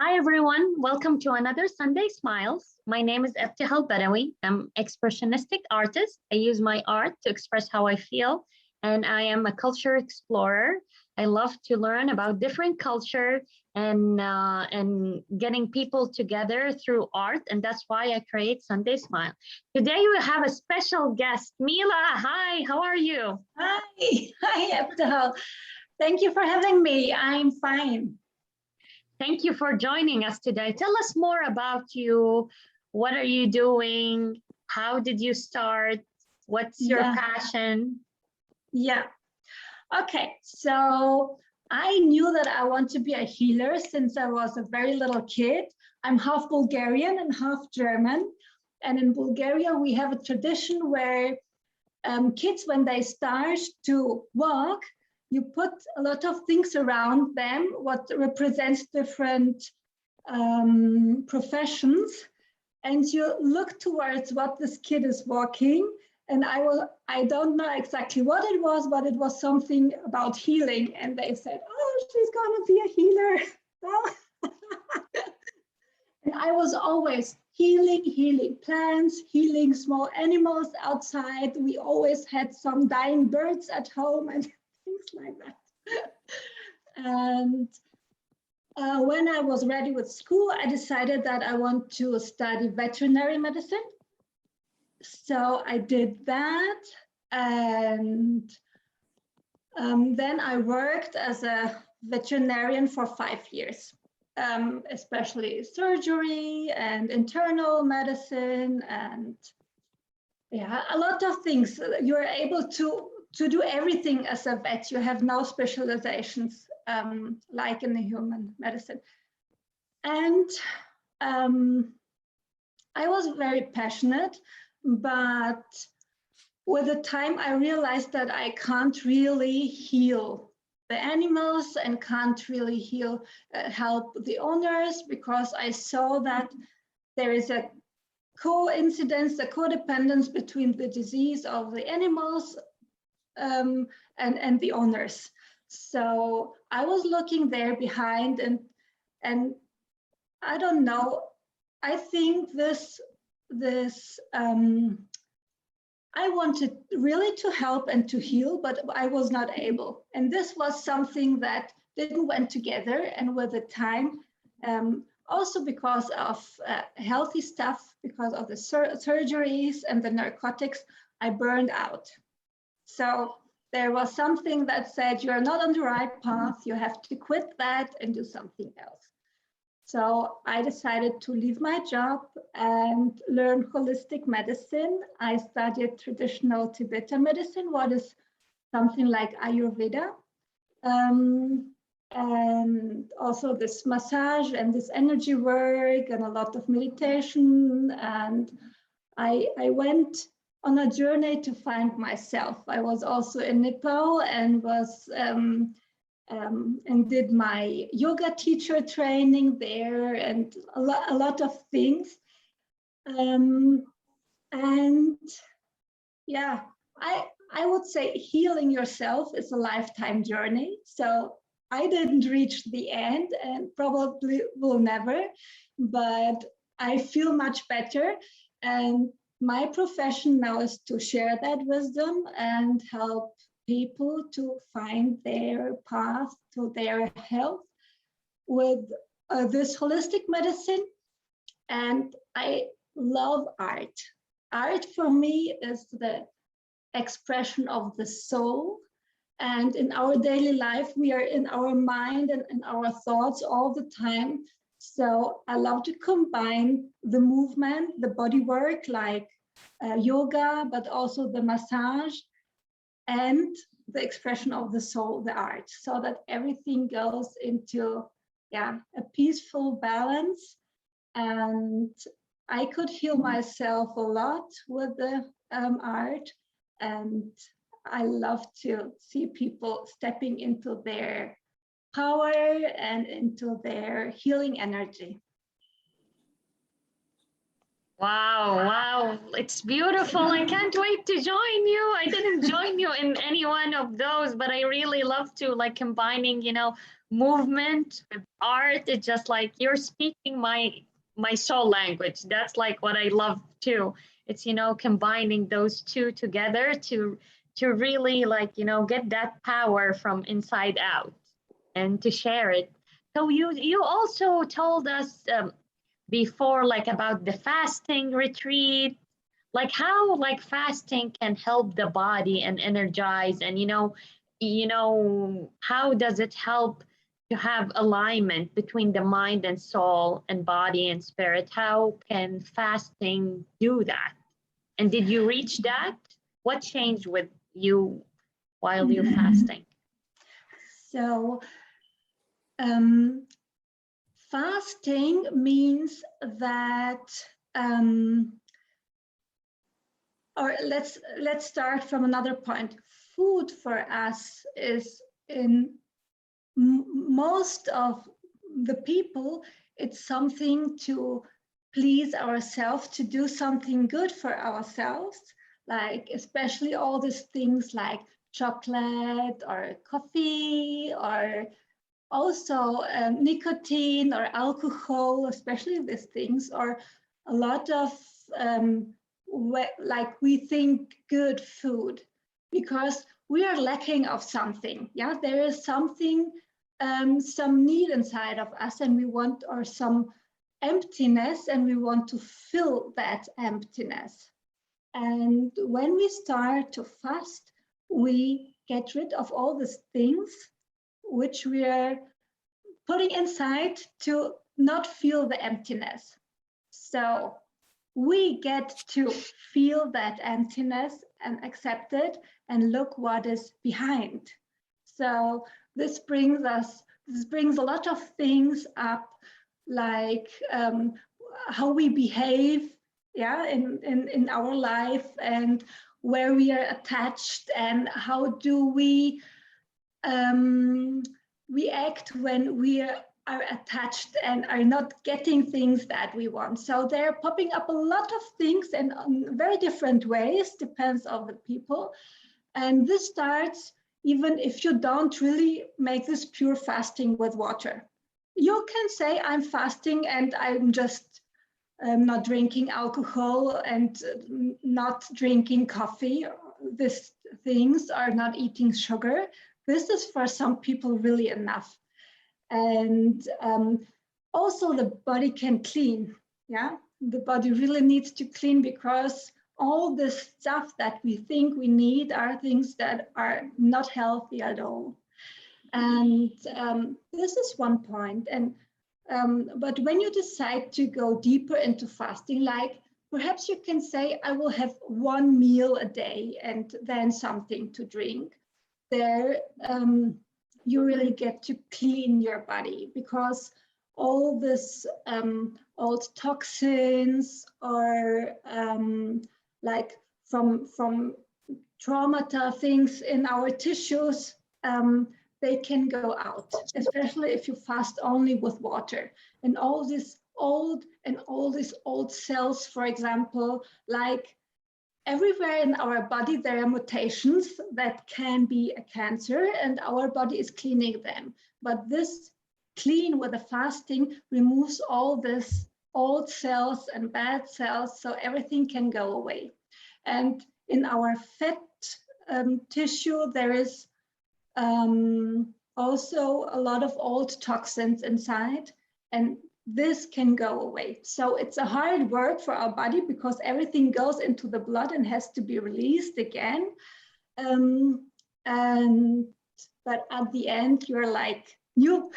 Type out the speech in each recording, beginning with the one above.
Hi everyone, welcome to another Sunday Smiles. My name is Eftihal Badawi. I'm expressionistic artist. I use my art to express how I feel, and I am a culture explorer. I love to learn about different culture and getting people together through art, and that's why I create Sunday Smile. Today we have a special guest, Mila. Hi, how are you? Hi, Abdul. Thank you for having me. I'm fine. Thank you for joining us today. Tell us more about you. What are you doing? How did you start? What's your passion? Yeah. Okay. So I knew that I want to be a healer since I was a very little kid. I'm half Bulgarian and half German. And in Bulgaria, we have a tradition where kids, when they start to walk, you put a lot of things around them, what represents different professions, and you look towards what this kid is walking. And I don't know exactly what it was, but it was something about healing. And they said, oh, she's gonna be a healer. And I was always healing plants, healing small animals outside. We always had some dying birds at home and things like that. And when I was ready with school, I decided that I want to study veterinary medicine. So I did that. And then I worked as a veterinarian for 5 years. Especially surgery and internal medicine and a lot of things. You're able to do everything as a vet. You have no specializations like in the human medicine. And I was very passionate, but with the time I realized that I can't really heal the animals and can't really help the owners, because I saw that there is a coincidence, a codependence between the disease of the animals and the owners. So I was looking there behind, and I don't know, I think this I wanted really to help and to heal, but I was not able. And this was something that didn't went together. And with the time, also because of healthy stuff, because of the surgeries and the narcotics, I burned out. So there was something that said, you're not on the right path. You have to quit that and do something else. So I decided to leave my job and learn holistic medicine. I studied traditional Tibetan medicine, what is something like Ayurveda, and also this massage and this energy work and a lot of meditation. And I went on a journey to find myself. I was also in Nepal and was and did my yoga teacher training there and a lot of things. And yeah, I would say healing yourself is a lifetime journey. So I didn't reach the end and probably will never, but I feel much better. And my profession now is to share that wisdom and help people to find their path to their health with this holistic medicine. And I love art. Art for me is the expression of the soul. And in our daily life, we are in our mind and in our thoughts all the time. So I love to combine the movement, the body work like yoga, but also the massage and the expression of the soul, the art, so that everything goes into a peaceful balance. And I could heal myself a lot with the art. And I love to see people stepping into their power and into their healing energy. Wow, wow. It's beautiful. I can't wait to join you. I didn't join you in any one of those, but I really love to like combining, movement with art. It's just like you're speaking my soul language. That's like what I love too. It's, combining those two together to really like, get that power from inside out and to share it. So you also told us before like about the fasting retreat, like how like fasting can help the body and energize, and how does it help to have alignment between the mind and soul and body and spirit? How can fasting do that? And did you reach that? What changed with you while you're fasting? So um, fasting means that, or let's start from another point. Food for us is, in most of the people, it's something to please ourselves, to do something good for ourselves, like especially all these things like chocolate or coffee, or also nicotine or alcohol, especially these things, or a lot of like we think good food, because we are lacking of something. Yeah, there is something, some need inside of us, and we want, or some emptiness, and we want to fill that emptiness. And when we start to fast, we get rid of all these things which we are putting inside to not feel the emptiness. So we get to feel that emptiness and accept it and look what is behind. So this brings a lot of things up, like how we behave, yeah, in our life, and where we are attached, and how do we um, react when we are attached and are not getting things that we want. So they're popping up a lot of things, and in very different ways, depends on the people. And this starts even if you don't really make this pure fasting with water. You can say, I'm fasting and I'm just not drinking alcohol and not drinking coffee. These things are not eating sugar. This is for some people really enough. And also the body can clean. Yeah, the body really needs to clean, because all this stuff that we think we need are things that are not healthy at all. And this is one point. And but when you decide to go deeper into fasting, like perhaps you can say, I will have one meal a day and then something to drink. There, you really get to clean your body, because all this old toxins, or like from traumata things in our tissues, they can go out, especially if you fast only with water. And all these old cells, for example, like everywhere in our body, there are mutations that can be a cancer, and our body is cleaning them. But this clean with the fasting removes all this old cells and bad cells, so everything can go away. And in our fat tissue, there is also a lot of old toxins inside, and this can go away. So it's a hard work for our body, because everything goes into the blood and has to be released again. Um, and but at the end, you're like new.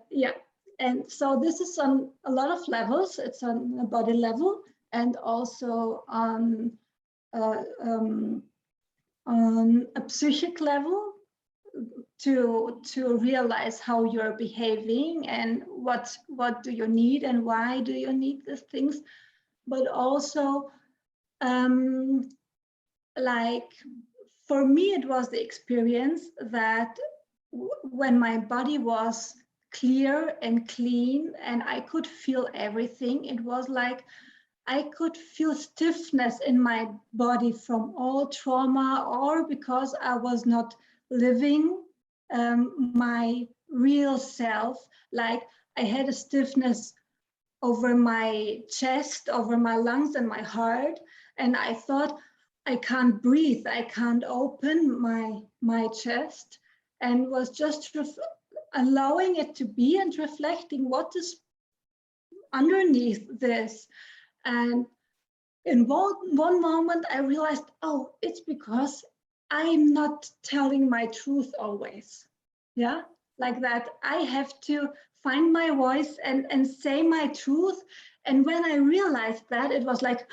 Yeah, and so this is on a lot of levels. It's on a body level, and also uh, um, on a psychic level, to realize how you're behaving, and what do you need and why do you need these things. But also, um, like for me, it was the experience that when my body was clear and clean, and I could feel everything. It was like I could feel stiffness in my body from all trauma, or because I was not living my real self. Like I had a stiffness over my chest, over my lungs and my heart. And I thought, I can't breathe, I can't open my chest, and was just allowing it to be and reflecting what is underneath this. And in one moment, I realized, oh, it's because I'm not telling my truth always. Yeah, like that. I have to find my voice and say my truth. And when I realized that, it was like,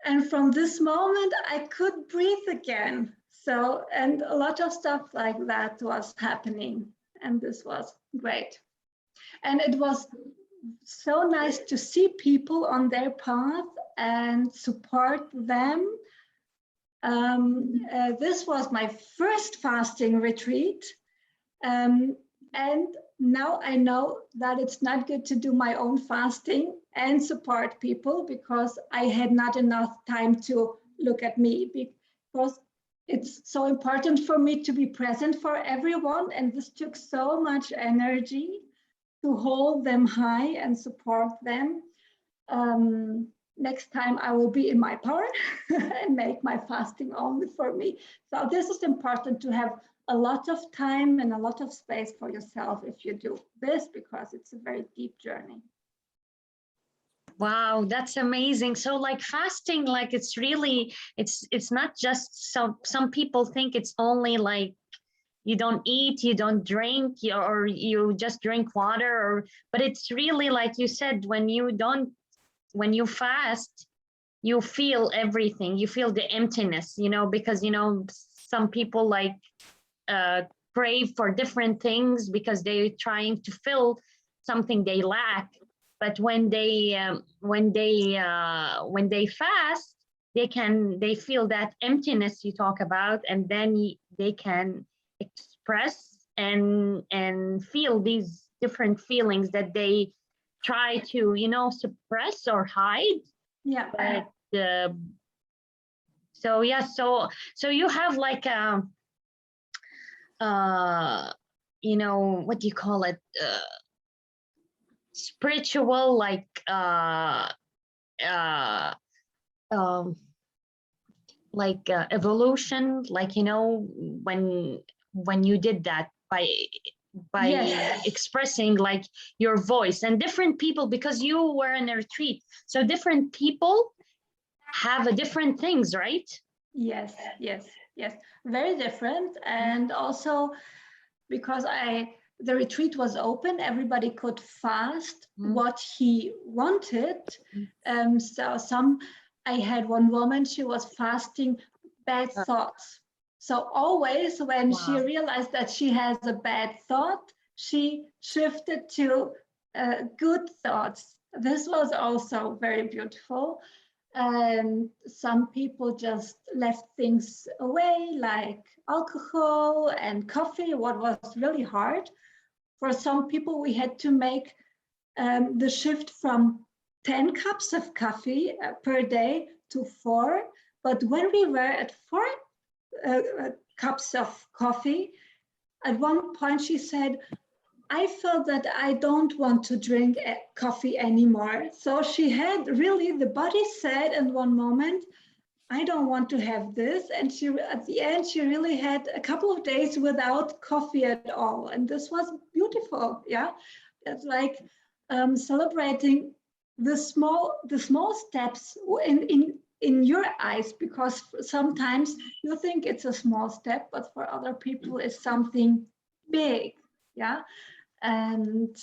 and from this moment, I could breathe again. So, and a lot of stuff like that was happening. And this was great. And it was so nice to see people on their path and support them. This was my first fasting retreat. And now I know that it's not good to do my own fasting and support people, because I had not enough time to look at me, because it's so important for me to be present for everyone. And this took so much energy to hold them high and support them. Next time I will be in my power and make my fasting only for me. So this is important, to have a lot of time and a lot of space for yourself if you do this, because it's a very deep journey. Wow, that's amazing. So like fasting, like it's really, it's not just, some people think it's only like you don't eat, you don't drink, or you just drink water, or, but it's really like you said, when you fast, you feel everything, you feel the emptiness, because some people like crave for different things because they're trying to fill something they lack. But when they fast, they feel that emptiness you talk about, and then they can express and feel these different feelings that they try to suppress or hide. Yeah. But so yeah, so you have like a what do you call it, spiritual, like uh um evolution, like when you did that by Yes. expressing like your voice, and different people, because you were in a retreat, so different people have a different things, right? Yes, yes, yes. Very different. And also because the retreat was open, everybody could fast what he wanted. So I had one woman, she was fasting bad thoughts. So always when she realized that she has a bad thought, she shifted to good thoughts. This was also very beautiful. And some people just left things away, like alcohol and coffee, what was really hard. For some people, we had to make the shift from 10 cups of coffee per day to 4. But when we were at 4 cups of coffee, at one point she said, I felt that I don't want to drink coffee anymore. So she had really, the body said in one moment, I don't want to have this. And she, at the end, she really had a couple of days without coffee at all. And this was beautiful. Yeah. It's like celebrating the small steps in your eyes, because sometimes you think it's a small step, but for other people it's something big. Yeah. And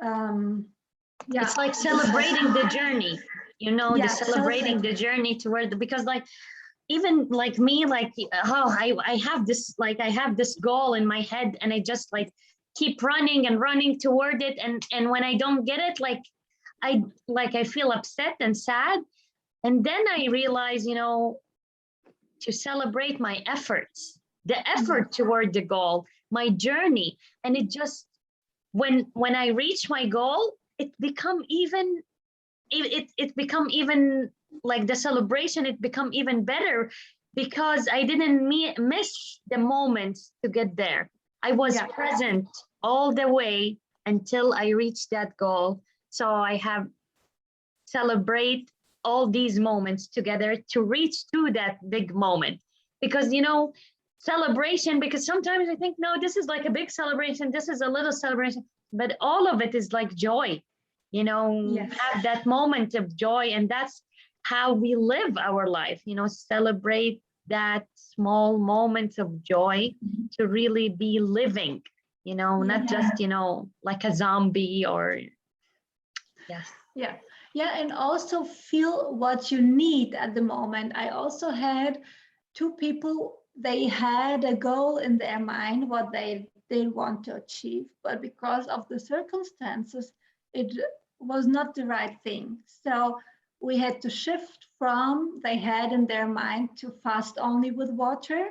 yeah, it's like celebrating the journey, the celebrating the journey toward, because like even like me, like I have this, like I have this goal in my head, and I just like keep running and running toward it, and when I don't get it, like I feel upset and sad, and then I realize, to celebrate my efforts, the effort toward the goal, my journey, and it just when I reach my goal, it become even it become even like the celebration, it become even better because I didn't miss the moments to get there. I was present all the way until I reached that goal. So I have celebrate all these moments together to reach to that big moment. Because, celebration, because sometimes I think, no, this is like a big celebration, this is a little celebration, but all of it is like joy, have that moment of joy. And that's how we live our life, celebrate that small moments of joy to really be living, not just, like a zombie or, yes. Yeah, and also feel what you need at the moment. I also had two people, they had a goal in their mind, what they want to achieve, but because of the circumstances, it was not the right thing. So we had to shift from they had in their mind to fast only with water,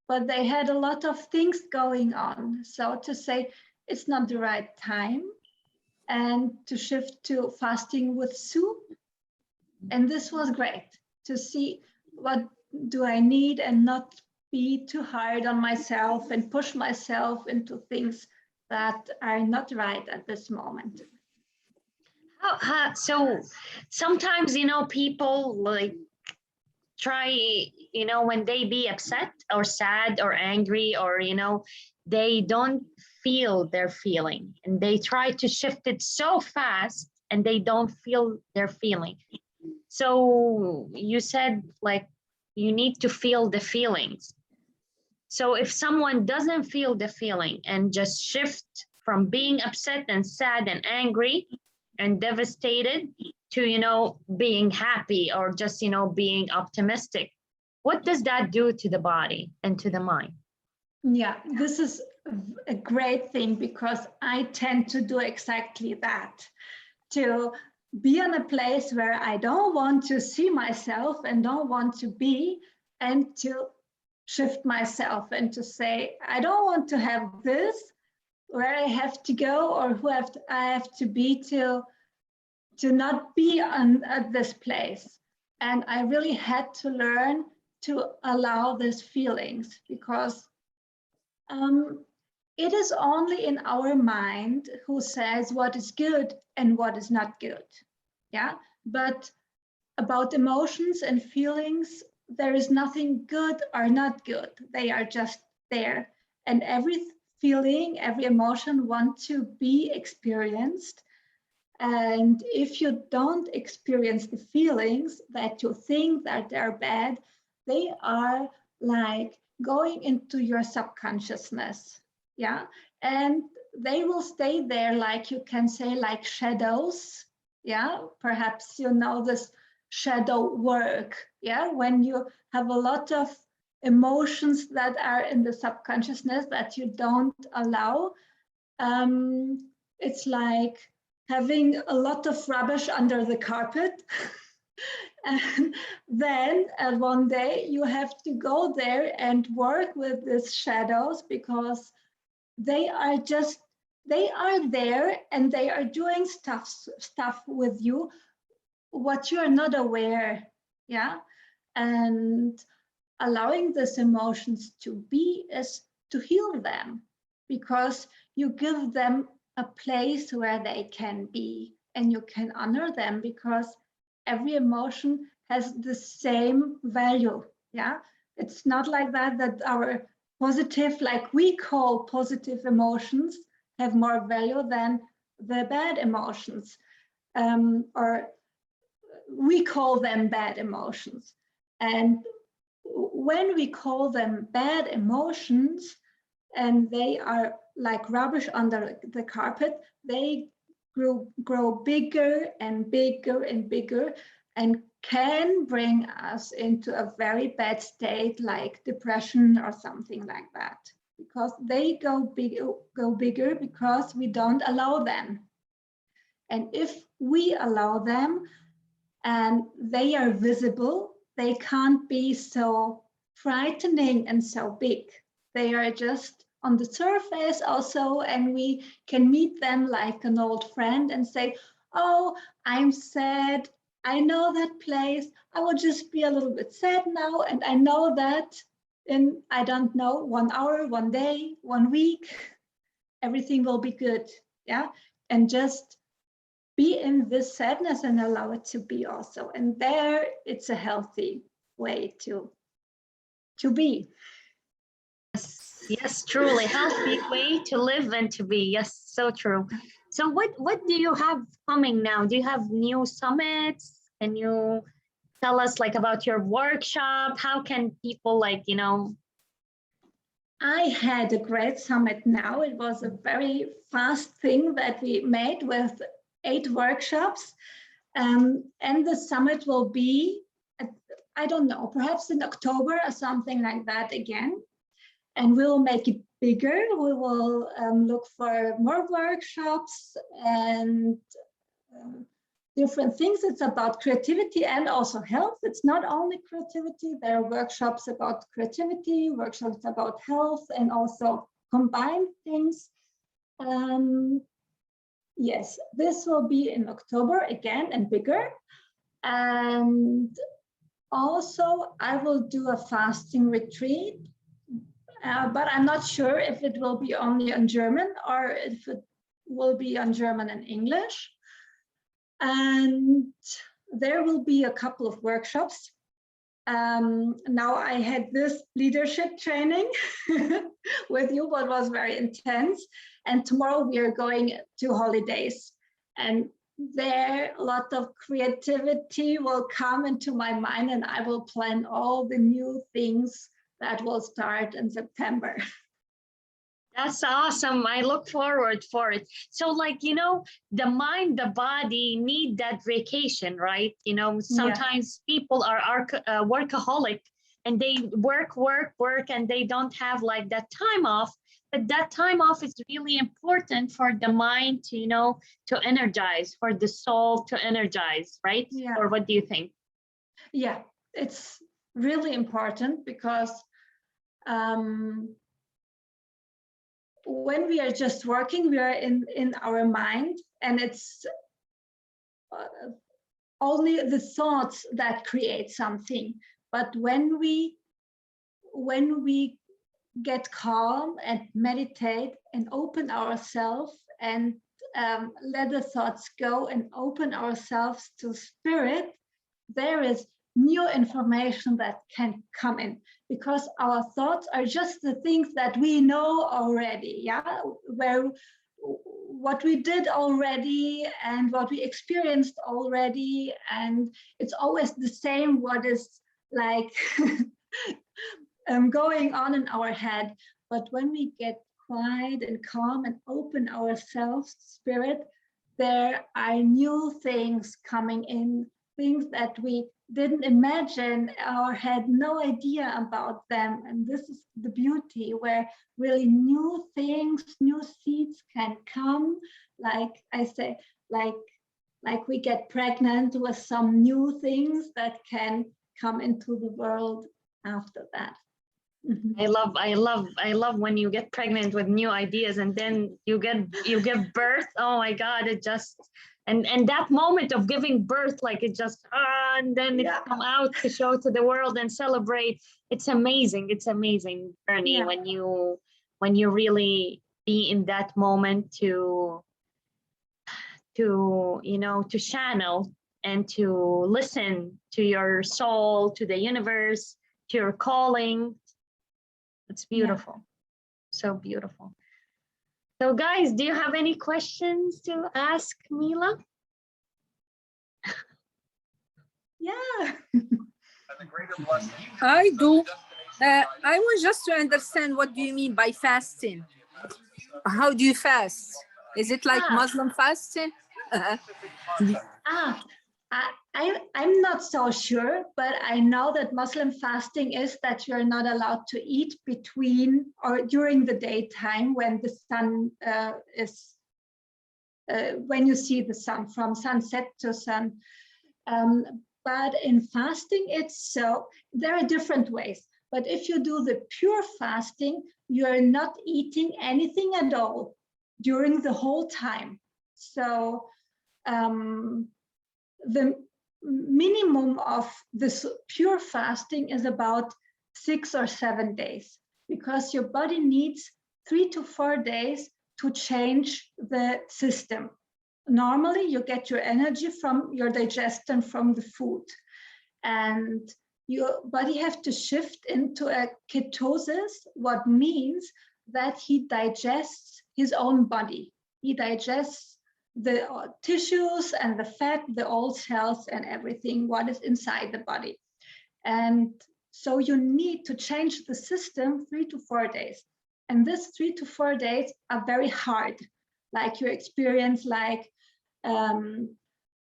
but they had a lot of things going on. So to say it's not the right time, and to shift to fasting with soup. And this was great to see what do I need and not be too hard on myself and push myself into things that are not right at this moment. So sometimes, people like try, when they be upset or sad or angry or, they don't feel their feeling and they try to shift it so fast and they don't feel their feeling. So you said like you need to feel the feelings. So if someone doesn't feel the feeling and just shift from being upset and sad and angry and devastated to, being happy or just, being optimistic, what does that do to the body and to the mind? Yeah, this is a great thing because I tend to do exactly that, to be in a place where I don't want to see myself and don't want to be, and to shift myself and to say, I don't want to have this, where I have to go or I have to be to not be at this place. And I really had to learn to allow these feelings because it is only in our mind who says what is good and what is not good. Yeah, but about emotions and feelings, there is nothing good or not good. They are just there. And every feeling, every emotion wants to be experienced. And if you don't experience the feelings that you think that they're bad, they are like going into your subconsciousness. Yeah. And they will stay there, like you can say, like shadows. Yeah. Perhaps you know this shadow work. Yeah. When you have a lot of emotions that are in the subconsciousness that you don't allow, it's like having a lot of rubbish under the carpet. And then one day you have to go there and work with these shadows because they are there and they are doing stuff with you what you are not aware. Yeah. And allowing these emotions to be is to heal them because you give them a place where they can be and you can honor them because every emotion has the same value. Yeah, it's not like that our positive, like we call positive emotions, have more value than the bad emotions, or we call them bad emotions. And when we call them bad emotions and they are like rubbish under the carpet, they grow bigger and bigger and bigger and can bring us into a very bad state like depression or something like that, because they go bigger because we don't allow them. And if we allow them and they are visible, they can't be so frightening and so big. They are just on the surface also, and we can meet them like an old friend and say, oh, I'm sad. I know that place. I will just be a little bit sad now. And I know that in, I don't know, 1 hour, 1 day, 1 week, everything will be good. Yeah. And just be in this sadness and allow it to be also. And there it's a healthy way to be. Yes, truly healthy way to live and to be. Yes, so true. So what do you have coming now? Do you have new summits? Can you tell us like about your workshop? How can people like, you know? I had a great summit now. It was a very fast thing that we made with 8 workshops. And the summit will be, I don't know, perhaps in October or something like that again. And we'll make it bigger. We will look for more workshops and different things. It's about creativity and also health. It's not only creativity. There are workshops about creativity, workshops about health, and also combined things. Yes, this will be in October again and bigger. And also I will do a fasting retreat. But I'm not sure if it will be only on German or if it will be on German and English. And there will be a couple of workshops. Now I had this leadership training with you, what was very intense. And tomorrow we are going to holidays. And there a lot of creativity will come into my mind, and I will plan all the new things that will start in September. That's awesome. I look forward for it. So like, you know, the mind, the body need that vacation, right? You know, sometimes people are workaholic and they work, and they don't have like that time off. But that time off is really important for the mind to, you know, to energize, for the soul to energize, right? Yeah. Or what do you think? Yeah, it's really important because when we are just working, we are in our mind, and it's only the thoughts that create something. But when we get calm and meditate and open ourselves and let the thoughts go and open ourselves to spirit, there is new information that can come in, because our thoughts are just the things that we know already, yeah, where what we did already and what we experienced already, and it's always the same what is like going on in our head. But when we get quiet and calm and open ourselves to spirit, there are new things coming in, things that we didn't imagine or had no idea about them. And this is the beauty, where really new things, new seeds can come. Like I say, like we get pregnant with some new things that can come into the world after that. I love when you get pregnant with new ideas and then you give birth. Oh my God, it just, and that moment of giving birth, like it just, and then it come out to show to the world and celebrate. It's amazing. It's amazing journey when you really be in that moment to you know, to channel and to listen to your soul, to the universe, to your calling. It's beautiful. So beautiful. So guys, do you have any questions to ask Mila? Yeah. I do. I want just to understand, what do you mean by fasting? How do you fast? Is it like Muslim fasting? I'm not so sure, but I know that Muslim fasting is that you're not allowed to eat between or during the daytime when the sun is, when you see the sun from sunset to sun. But in fasting, it's so, there are different ways. But if you do the pure fasting, you're not eating anything at all during the whole time. So the minimum of this pure fasting is about 6 or 7 days, because your body needs 3 to 4 days to change the system. Normally, you get your energy from your digestion from the food, and your body have to shift into a ketosis, what means that he digests his own body. He digests the tissues and the fat, the old cells and everything, what is inside the body. And so you need to change the system 3 to 4 days. And this 3 to 4 days are very hard. Like you experience like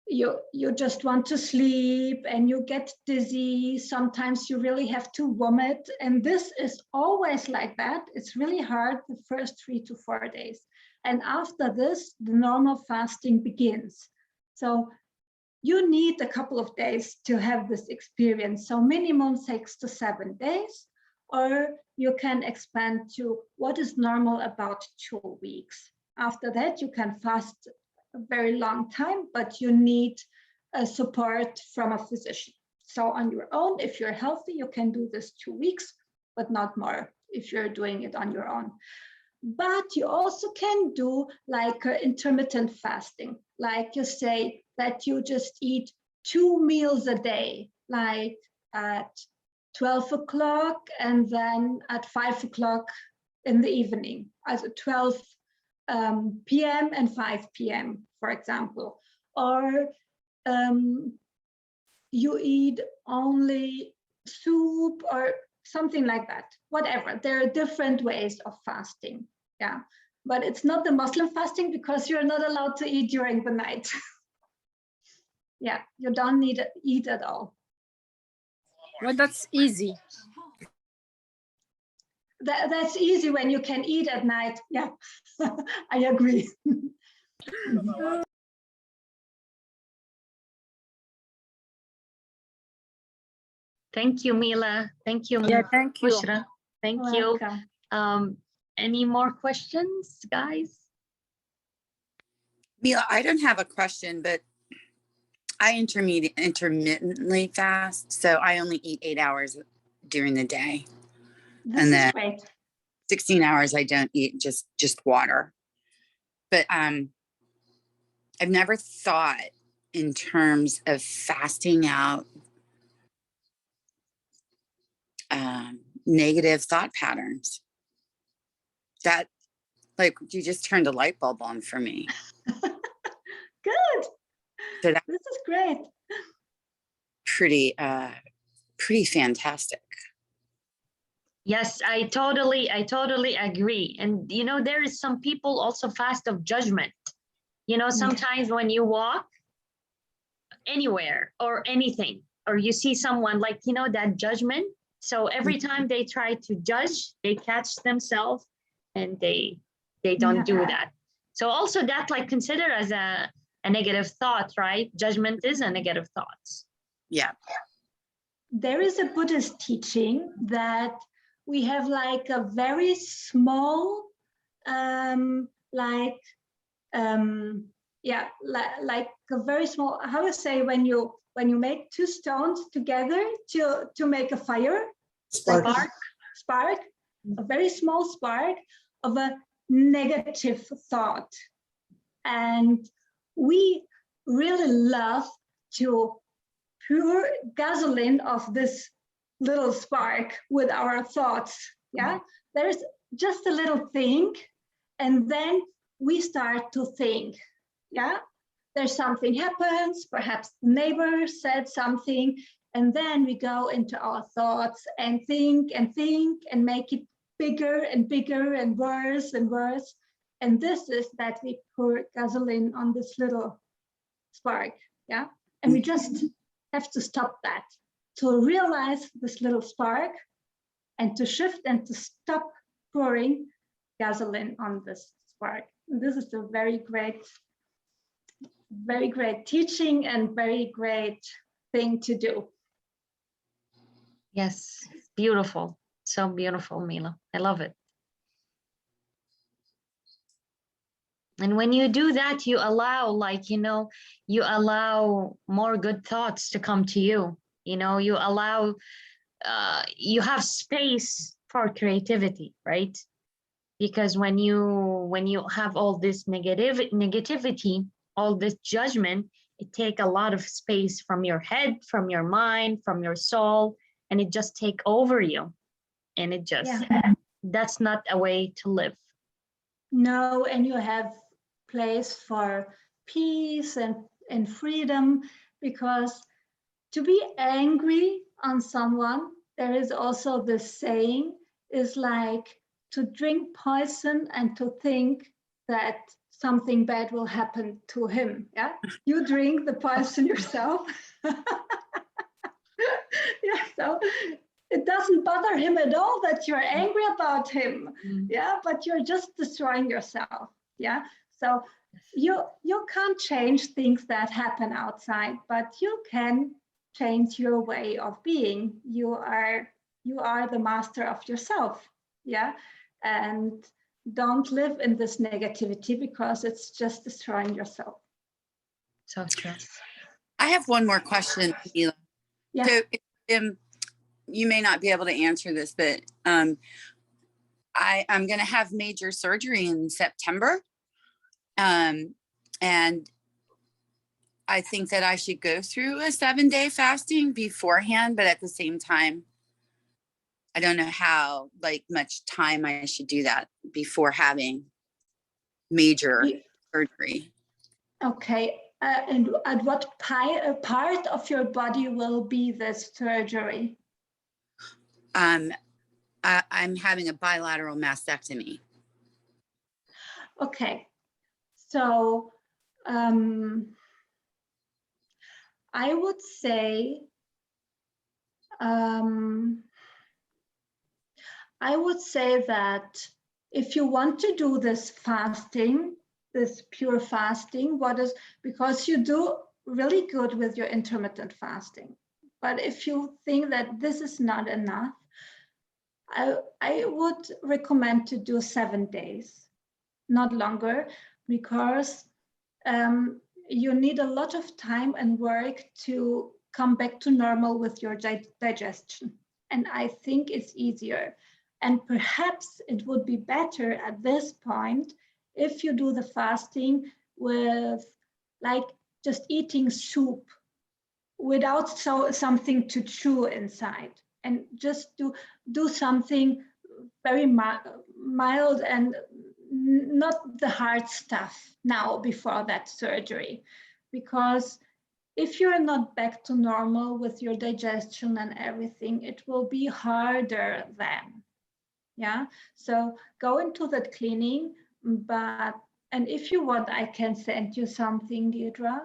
you just want to sleep and you get dizzy. Sometimes you really have to vomit. And this is always like that. It's really hard the first 3 to 4 days. And after this, the normal fasting begins. So you need a couple of days to have this experience. So minimum 6 to 7 days, or you can expand to what is normal about 2 weeks. After that, you can fast a very long time, but you need support from a physician. So on your own, if you're healthy, you can do this 2 weeks, but not more if you're doing it on your own. But you also can do like intermittent fasting, like you say that you just eat 2 meals a day, like at 12 o'clock and then at 5 o'clock in the evening, as 12 p.m. and 5 p.m., for example. Or you eat only soup or something like that, whatever. There are different ways of fasting, yeah. But it's not the Muslim fasting because you're not allowed to eat during the night. Yeah, you don't need to eat at all. Well, that's easy. That's easy when you can eat at night. Yeah, I agree. Thank you, Mila. Thank you, Yeah, thank you. Bushra. Thank you. Any more questions, guys? Mila, I don't have a question, but I intermittently fast, so I only eat 8 hours during the day. This is great. 16 hours I don't eat, just water. But I've never thought in terms of fasting out negative thought patterns. That, like, you just turned a light bulb on for me. Good. So that's this is great. Pretty fantastic. Yes, I totally agree. And you know, there is some people also fast of judgment. You know, sometimes when you walk anywhere or anything, or you see someone, like, you know, that judgment. So every time they try to judge, they catch themselves and they don't do that. So also that, like, consider as a negative thought, right? Judgment is a negative thought. Yeah. There is a Buddhist teaching that we have like a very small, like a very small, how to say, when you make 2 stones together to make a fire, spark, a very small spark of a negative thought. And we really love to pour gasoline of this little spark with our thoughts. Yeah, there's just a little thing, and then we start to think. Yeah, there's something happens, perhaps the neighbor said something, and then we go into our thoughts and think and make it bigger and bigger and worse and worse. And this is that we pour gasoline on this little spark. Yeah, and we just have to stop that, to realize this little spark and to shift and to stop pouring gasoline on this spark. And this is a very great teaching and very great thing to do. Yes, Beautiful. So beautiful, Mila. I love it. And when you do that, you allow, like, you allow more good thoughts to come to you. You allow, you have space for creativity, right? Because when you have all this negativity, all this judgment, it take a lot of space from your head, from your mind, from your soul, and it just take over you. And it just, that's not a way to live. No, and you have place for peace and freedom, because to be angry on someone, there is also this saying, is like to drink poison and to think that something bad will happen to him. Yeah, you drink the poison yourself. Yeah, so it doesn't bother him at all that you're angry about him. Yeah, but you're just destroying yourself. Yeah, so you can't change things that happen outside, but you can change your way of being. You are the master of yourself. Yeah, and don't live in this negativity, because it's just destroying yourself. So true. I have one more question, Mila. Yeah. So, you may not be able to answer this, but I'm going to have major surgery in September. And I think that I should go through a 7-day fasting beforehand, but at the same time, I don't know how much time I should do that before having major surgery. Okay. And at what part of your body will be this surgery? I'm having a bilateral mastectomy. Okay. So I would say that if you want to do this fasting, this pure fasting, because you do really good with your intermittent fasting. But if you think that this is not enough, I would recommend to do 7 days, not longer, because you need a lot of time and work to come back to normal with your digestion. And I think it's easier. And perhaps it would be better at this point if you do the fasting with just eating soup without something to chew inside, and just do something very mild and not the hard stuff now before that surgery. Because if you're not back to normal with your digestion and everything, it will be harder then. Yeah, so go into that cleaning, and if you want, I can send you something, Deidre,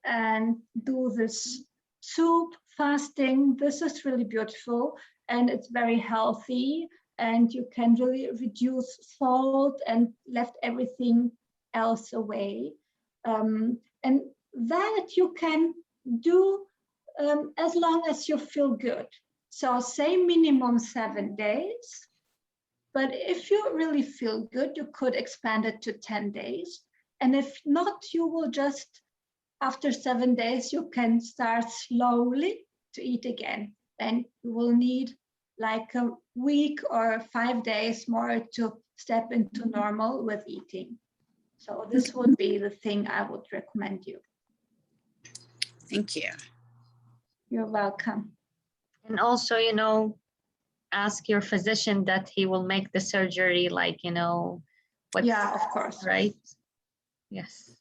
and do this soup fasting. This is really beautiful, and it's very healthy, and you can really reduce salt and left everything else away. And that you can do as long as you feel good. So say minimum 7 days, but if you really feel good, you could expand it to 10 days. And if not, you will just, after 7 days, you can start slowly to eat again. Then you will need like a week or 5 days more to step into normal with eating. So this would be the thing I would recommend you. Thank you. You're welcome. And also, ask your physician that he will make the surgery, Yeah, of course. Right? Yes.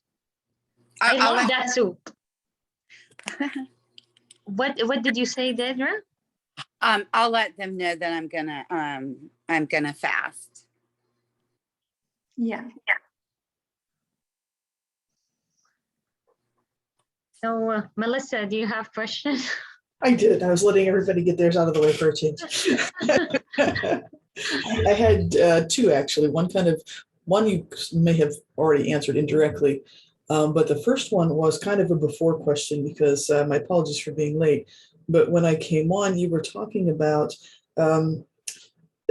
I love that soup. What did you say, Deidre? I'll let them know that I'm gonna fast. Yeah. So, Melissa, do you have questions? I did. I was letting everybody get theirs out of the way for a change. I had two, actually. One you may have already answered indirectly, but the first one was kind of a before question, because my apologies for being late. But when I came on, you were talking about the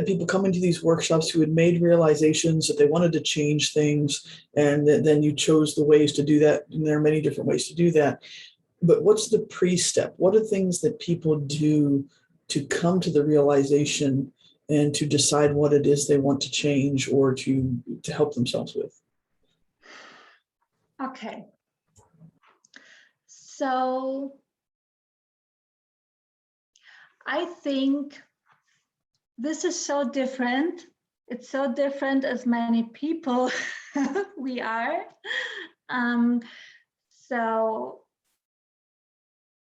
people coming to these workshops who had made realizations that they wanted to change things, and then you chose the ways to do that. And there are many different ways to do that. But what's the pre-step? What are things that people do to come to the realization and to decide what it is they want to change or to help themselves with? Okay. So I think this is so different. It's so different as many people we are. So,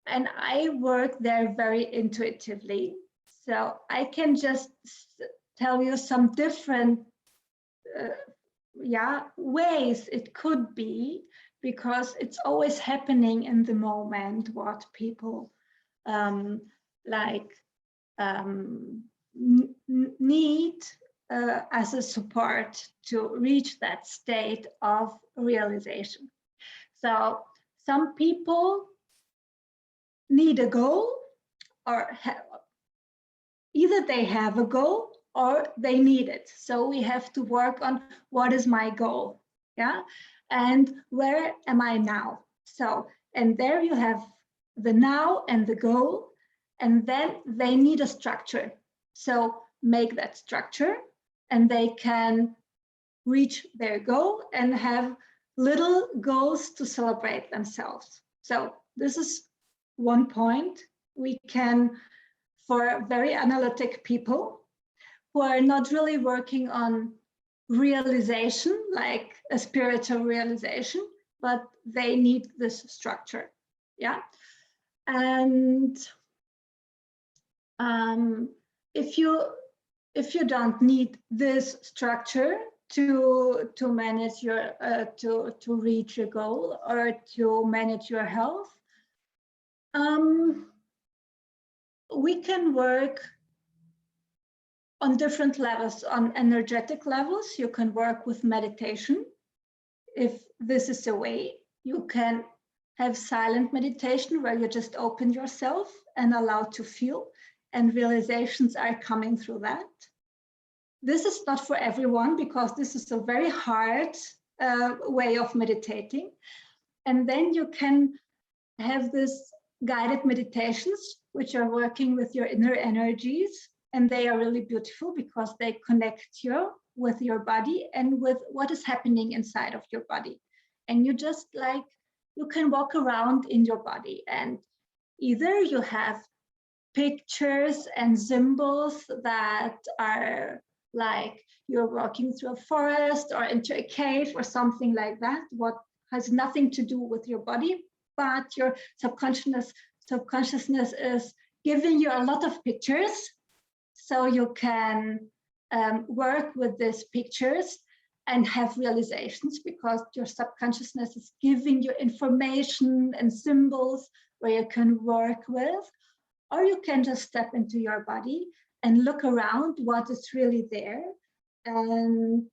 and I work there very intuitively. So I can just tell you some different ways it could be, because it's always happening in the moment what people need as a support to reach that state of realization. So some people need a goal, or either they have a goal or they need it. So we have to work on what is my goal, yeah? And where am I now? So, and there you have the now and the goal, and then they need a structure. So make that structure, and they can reach their goal and have little goals to celebrate themselves. So this is one point. We can, for very analytic people who are not really working on realization, like a spiritual realization, but they need this structure, yeah? And if you don't need this structure to manage your to reach your goal or to manage your health, we can work on different levels. On energetic levels, you can work with meditation. If this is a way, you can have silent meditation where you just open yourself and allow to feel, and realizations are coming through that. This is not for everyone, because this is a very hard way of meditating. And then you can have this guided meditations, which are working with your inner energies. And they are really beautiful because they connect you with your body and with what is happening inside of your body. And you just you can walk around in your body, and either you have pictures and symbols that are like you're walking through a forest or into a cave or something like that, what has nothing to do with your body, but your subconsciousness is giving you a lot of pictures, so you can work with these pictures and have realizations, because your subconsciousness is giving you information and symbols where you can work with. Or you can just step into your body and look around what is really there, and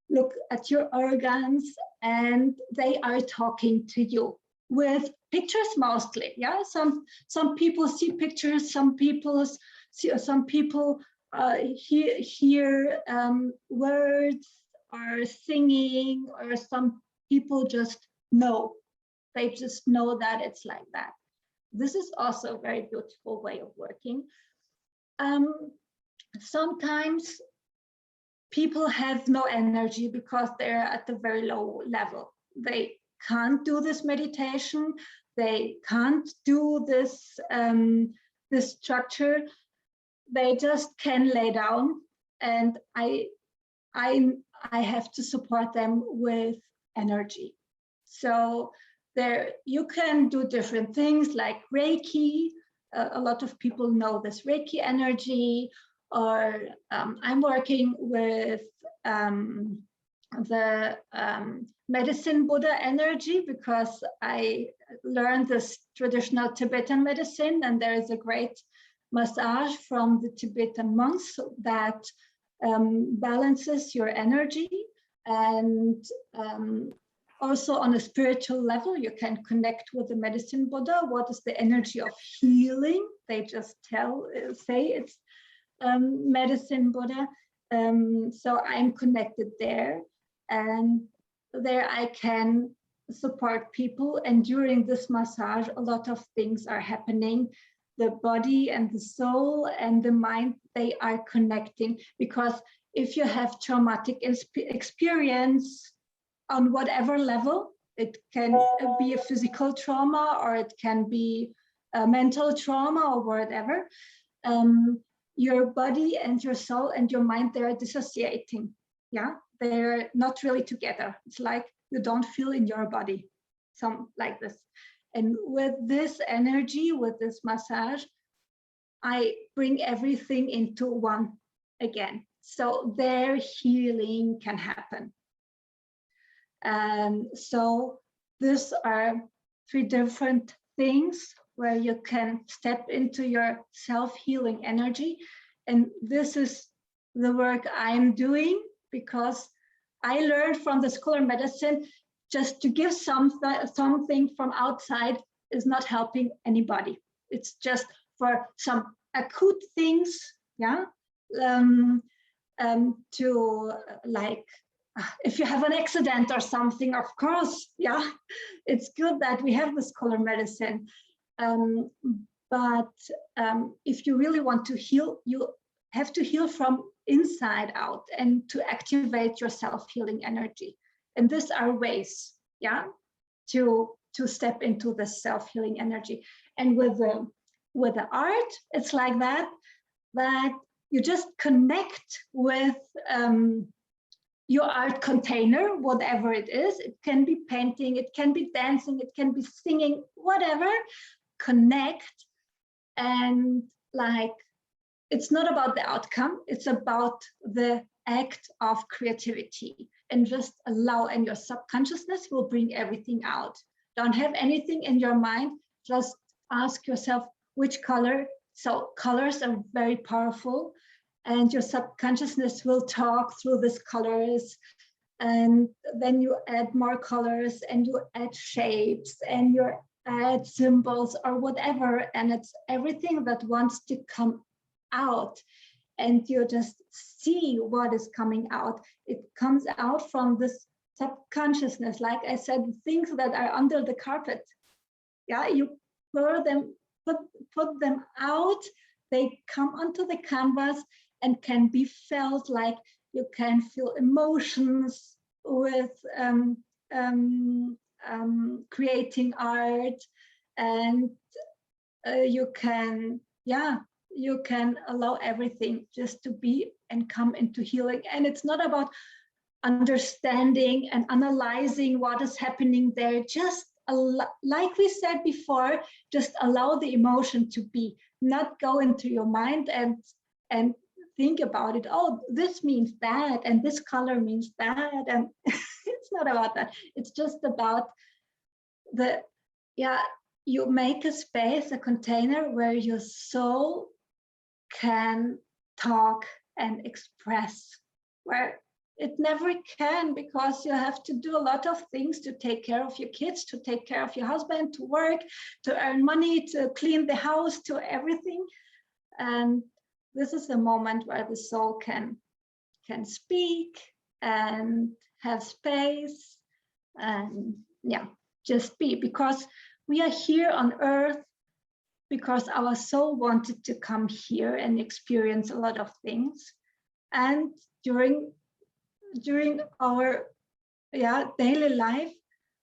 look at your organs, and they are talking to you with pictures mostly. Yeah, some people see pictures, some people hear words or singing, or some people just know. They just know that it's like that. This is also a very beautiful way of working. Sometimes people have no energy because they're at a very low level. They can't do this meditation. They can't do this, this structure. They just can lay down, and I have to support them with energy. So there, you can do different things like Reiki. A lot of people know this Reiki energy, or I'm working with the medicine Buddha energy, because I learned this traditional Tibetan medicine, and there is a great massage from the Tibetan monks that balances your energy. And Also on a spiritual level, you can connect with the medicine Buddha. What is the energy of healing? They just say it's medicine Buddha. So I'm connected there, and there I can support people. And during this massage, a lot of things are happening. The body and the soul and the mind, they are connecting, because if you have traumatic experience on whatever level, it can be a physical trauma, or it can be a mental trauma, or whatever, your body and your soul and your mind, they're dissociating. Yeah, they're not really together. It's like you don't feel in your body, some like this. And with this energy, with this massage, I bring everything into one again. So their healing can happen. And so these are 3 different things where you can step into your self-healing energy. And this is the work I'm doing, because I learned from the scholar medicine, just to give something from outside is not helping anybody. It's just for some acute things, yeah, to like, if you have an accident or something, of course, yeah, it's good that we have the scholar medicine. But if you really want to heal, you have to heal from inside out and to activate your self-healing energy. And these are ways, yeah, to step into the self-healing energy. And with the art, it's like that you just connect with your art container, whatever it is. It can be painting, it can be dancing, it can be singing, whatever. Connect, and like, it's not about the outcome, it's about the act of creativity. And just allow, and your subconsciousness will bring everything out. Don't have anything in your mind, just ask yourself which color. So colors are very powerful, and your subconsciousness will talk through these colors, and then you add more colors, and you add shapes, and you add symbols or whatever, and it's everything that wants to come out, and you just see what is coming out. It comes out from this subconsciousness, like I said, things that are under the carpet. Yeah, you put them out, they come onto the canvas and can be felt. Like, you can feel emotions with creating art, and you can allow everything just to be and come into healing. And it's not about understanding and analyzing what is happening there. Just like we said before, just allow the emotion to be, not go into your mind and think about it. Oh, this means that, and this color means that, and it's not about that. It's just about you make a space, a container where your soul can talk and express, where it never can, because you have to do a lot of things to take care of your kids, to take care of your husband, to work, to earn money, to clean the house, to everything. And this is the moment where the soul can speak and have space, and just be, because we are here on earth because our soul wanted to come here and experience a lot of things. And during our daily life,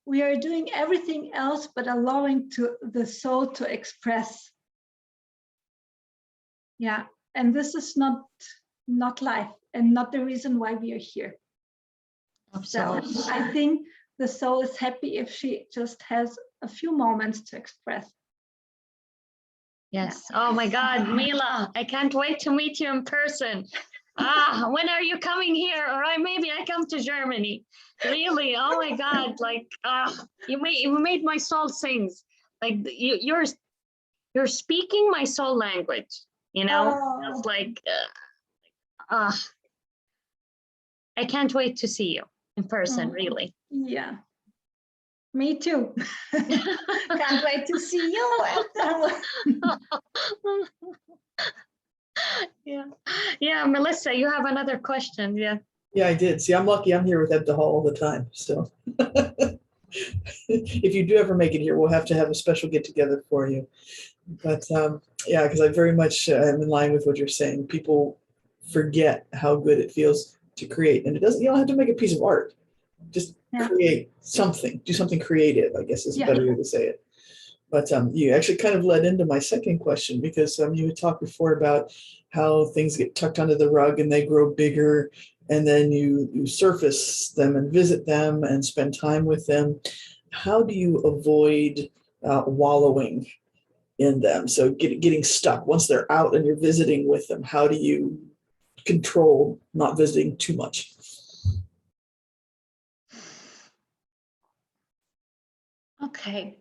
we are doing everything else but allowing the soul to express. And this is not life, and not the reason why we are here. Absolutely. So I think the soul is happy if she just has a few moments to express. Yes. Oh my God, Mila, I can't wait to meet you in person. When are you coming here? Or maybe I come to Germany. Really? Oh my God! Like, you made my soul sings. Like, you're speaking my soul language. You know, it's like, I can't wait to see you in person. Really. Yeah. Me too. Can't wait to see you. Yeah, Melissa, you have another question. Yeah. Yeah, I did. See, I'm lucky. I'm here with Ebda Hall all the time. So if you do ever make it here, we'll have to have a special get together for you. But yeah, because I very much am in line with what you're saying. People forget how good it feels to create, and it doesn't. You don't have to make a piece of art. Just create something. Do something creative, I guess is a better way to say it. But you actually kind of led into my second question, because you had talked before about how things get tucked under the rug and they grow bigger, and then you surface them and visit them and spend time with them. How do you avoid wallowing in them? So getting stuck once they're out and you're visiting with them, how do you control not visiting too much? Okay.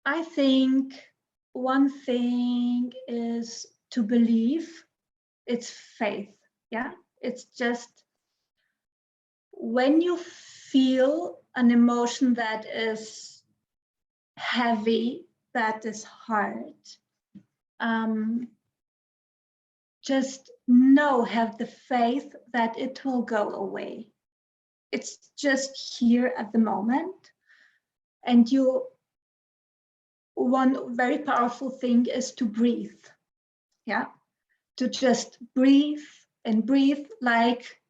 I think one thing is to believe. It's faith. Yeah. It's just when you feel an emotion that is heavy, that is hard, just have the faith that it will go away. It's just here at the moment. And one very powerful thing is to breathe. Yeah. To just breathe and breathe, like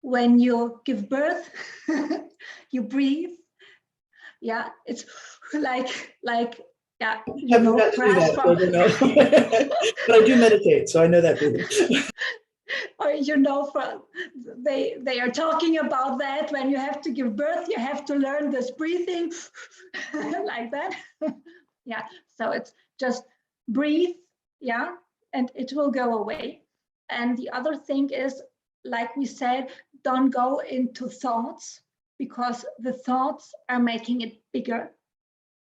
when you give birth, you breathe. Yeah. It's like, yeah. I haven't got to do that, so I don't know. But I do meditate, so I know that breathing. Or from they are talking about that when you have to give birth, you have to learn this breathing like that. Yeah, so it's just breathe, yeah, and it will go away. And the other thing is, like we said, don't go into thoughts, because the thoughts are making it bigger.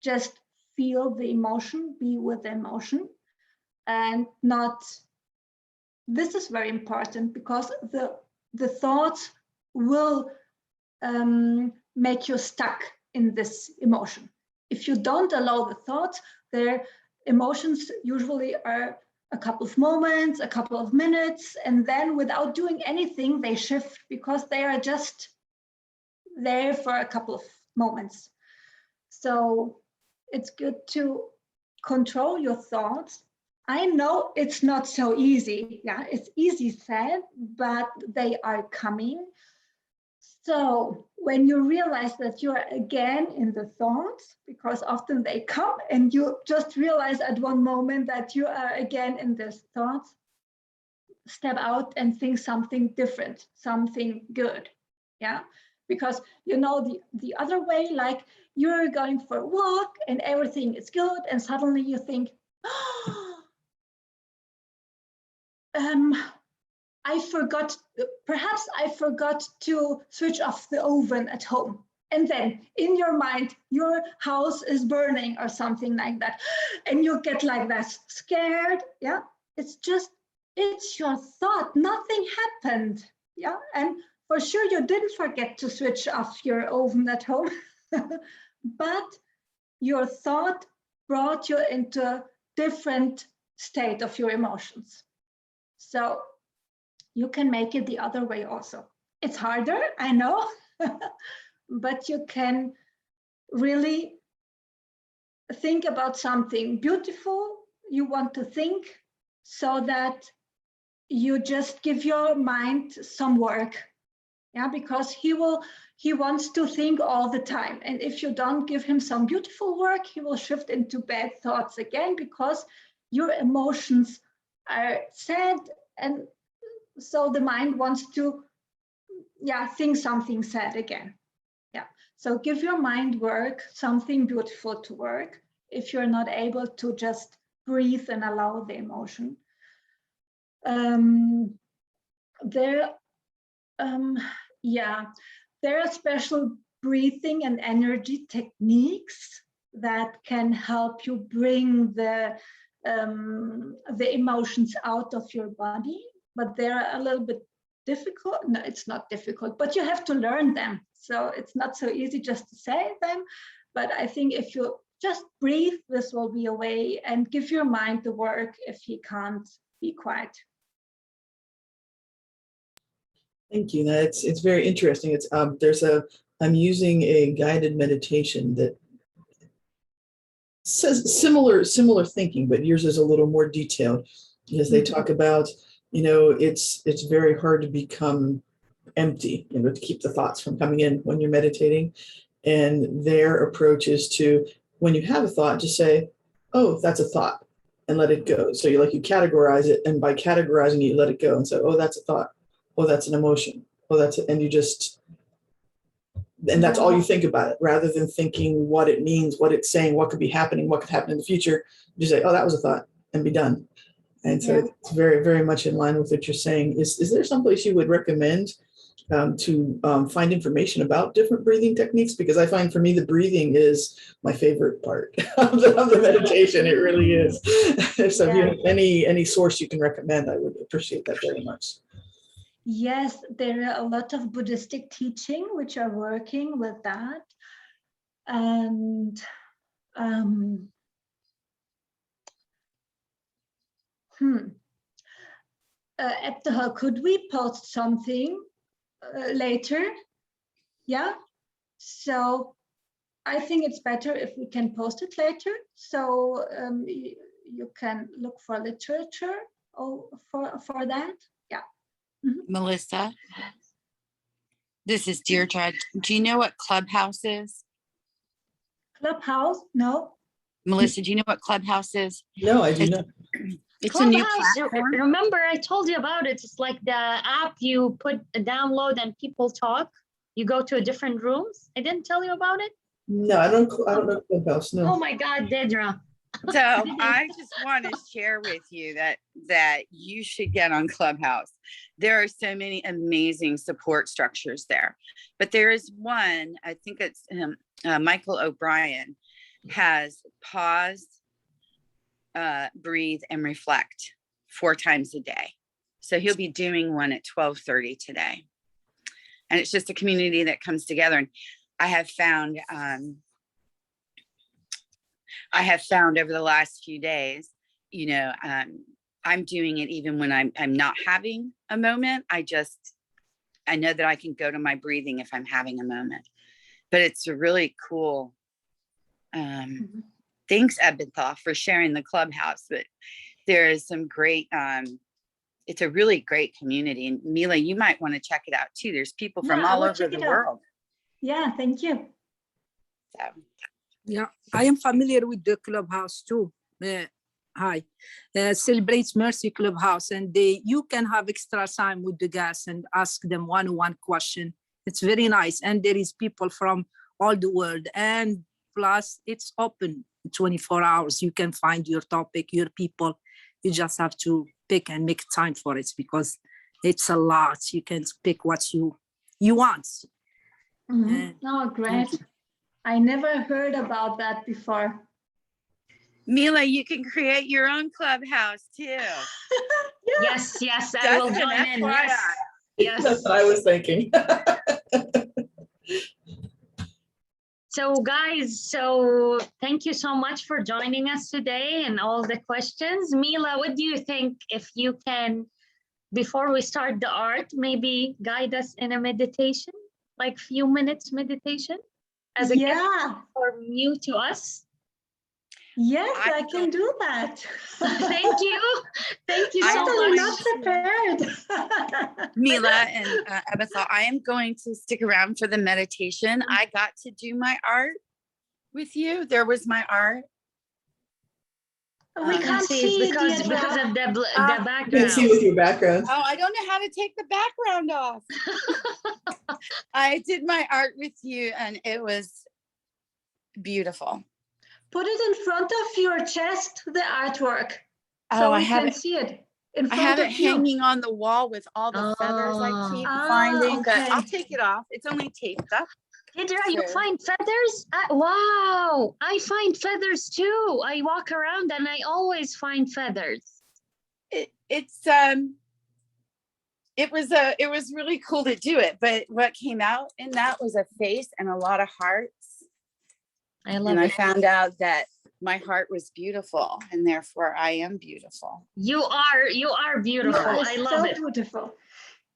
Just feel the emotion, be with the emotion, and not. This is very important, because the thoughts will make you stuck in this emotion. If you don't allow the thoughts, their emotions usually are a couple of moments, a couple of minutes, and then without doing anything, they shift, because they are just there for a couple of moments. So it's good to control your thoughts. I know it's not so easy. Yeah, it's easy said, but they are coming. So when you realize that you are again in the thoughts, because often they come and you just realize at one moment that you are again in these thoughts, step out and think something different, something good. Yeah, because the other way, like you're going for a walk and everything is good, and suddenly you think, oh, perhaps I forgot to switch off the oven at home. And then in your mind, your house is burning or something like that. And you get like that scared. Yeah, it's your thought. Nothing happened. Yeah, and for sure you didn't forget to switch off your oven at home. But your thought brought you into a different state of your emotions. So you can make it the other way also. It's harder, I know, but you can really think about something beautiful you want to think, so that you just give your mind some work. Yeah, because he wants to think all the time. And if you don't give him some beautiful work, he will shift into bad thoughts again, because your emotions are sad, and so the mind wants to think something sad again. Yeah, so give your mind work, something beautiful to work, if you're not able to just breathe and allow the emotion. There are special breathing and energy techniques that can help you bring the emotions out of your body, but they're a little bit difficult. No, it's not difficult, but you have to learn them. So it's not so easy just to say them. But I think if you just breathe, this will be a way, and give your mind the work if he can't be quiet. Thank you. It's very interesting. I'm using a guided meditation that says similar thinking, but yours is a little more detailed, because they talk about, it's very hard to become empty, to keep the thoughts from coming in when you're meditating. And their approach is to, when you have a thought, just say, oh, that's a thought, and let it go. So you categorize it, and by categorizing it, you let it go and say, oh, that's a thought. Oh, that's an emotion. Oh, and that's all you think about it, rather than thinking what it means, what it's saying, what could be happening, what could happen in the future. You say, oh, that was a thought, and be done. And so it's very, very much in line with what you're saying. Is there someplace you would recommend to find information about different breathing techniques? Because I find, for me, the breathing is my favorite part of the meditation. It really is. So if you have any source you can recommend, I would appreciate that very much. Yes, there are a lot of Buddhistic teaching which are working with that. And Ebtehal, could we post something later? Yeah, so I think it's better if we can post it later, so you can look for literature for that. Yeah. Melissa, this is Deirdre. Do you know what Clubhouse is? Clubhouse? No. Melissa, do you know what Clubhouse is? No, I do not. It's a new Clubhouse, platform. remember I told you about it. It's like the app you download and people talk. You go to different rooms. I didn't tell you about it. No, I don't know Clubhouse. No. Oh my God, Dedra. So I just want to share with you that you should get on Clubhouse. There are so many amazing support structures there, but there is one, I think it's Michael O'Brien, has pause, breathe, and reflect 4 times a day. So he'll be doing one at 12:30 today. And it's just a community that comes together. And I have found over the last few days, I'm doing it even when I'm not having a moment. I know that I can go to my breathing if I'm having a moment. But it's a really cool. Thanks, Ebtehal, for sharing the Clubhouse. But there is some great. It's a really great community. And Mila, you might want to check it out too. There's people from all over the world. Yeah, thank you. So. Yeah, I am familiar with the Clubhouse too. Hi, Celebrates Mercy Clubhouse, and you can have extra time with the guests and ask them one-on-one question. It's very nice, and there is people from all the world, and plus it's open 24 hours. You can find your topic, your people. You just have to pick and make time for it, because it's a lot. You can pick what you want. Oh, great. I never heard about that before. Mila, you can create your own Clubhouse too. Yes, I will join in. Yes. That's what I was thinking. So guys, thank you so much for joining us today and all the questions. Mila, what do you think, if you can, before we start the art, maybe guide us in a meditation, like few minutes meditation as a gift from you to us? Yes, I can do that. Thank you. Thank you so much. Not prepared. Mila and Ebtehal, I am going to stick around for the meditation. I got to do my art with you. There was my art. We can't see because of the background. You can see with your background. Oh, I don't know how to take the background off. I did my art with you and it was beautiful. Put it in front of your chest, the artwork. So we can see it. I have it hanging on the wall with all the feathers I keep finding, but I'll take it off. It's only taped up. Dedra, you find feathers? Wow, I find feathers too. I walk around and I always find feathers. It's it was really cool to do it, but what came out in that was a face and a lot of hearts. I love And I it. found out that my heart was beautiful, and therefore I am beautiful. You are You beautiful. are I love so it. beautiful.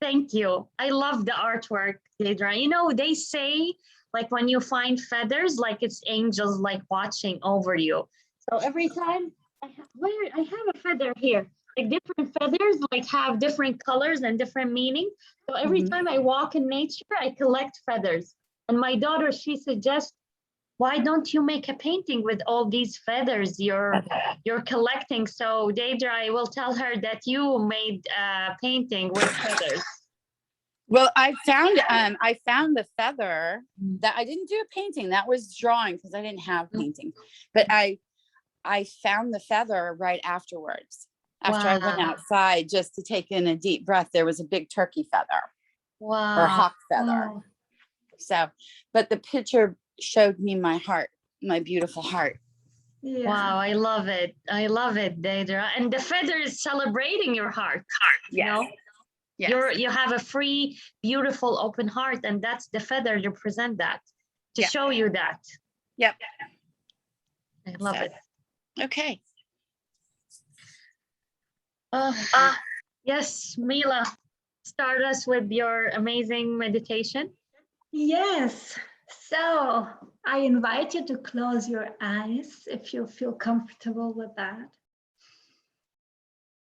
Thank you. I love the artwork, Deidre. You know, they say like when you find feathers, like it's angels like watching over you. So every time I have a feather here, like different feathers like have different colors and different meaning. So every Mhm. time I walk in nature, I collect feathers. And my daughter, she suggests, why don't you make a painting with all these feathers you're collecting? So Deidre, I will tell her that you made a painting with feathers. Well, I found the feather that I didn't do a painting. That was drawing because I didn't have painting. But I found the feather right afterwards. After I went Wow. outside just to take in a deep breath, there was a big turkey feather or Wow. hawk feather. Wow. So, but the picture showed me my heart, my beautiful heart. Yeah. Wow, I love it. I love it, Deidre. And the feather is celebrating your heart. You Yes. know, Yes. you have a free, beautiful, open heart, and that's the feather to present that, to Yeah. show you that. Yep. I love So, it. Okay. Yes, Mila, start us with your amazing meditation. Yes. So I invite you to close your eyes if you feel comfortable with that.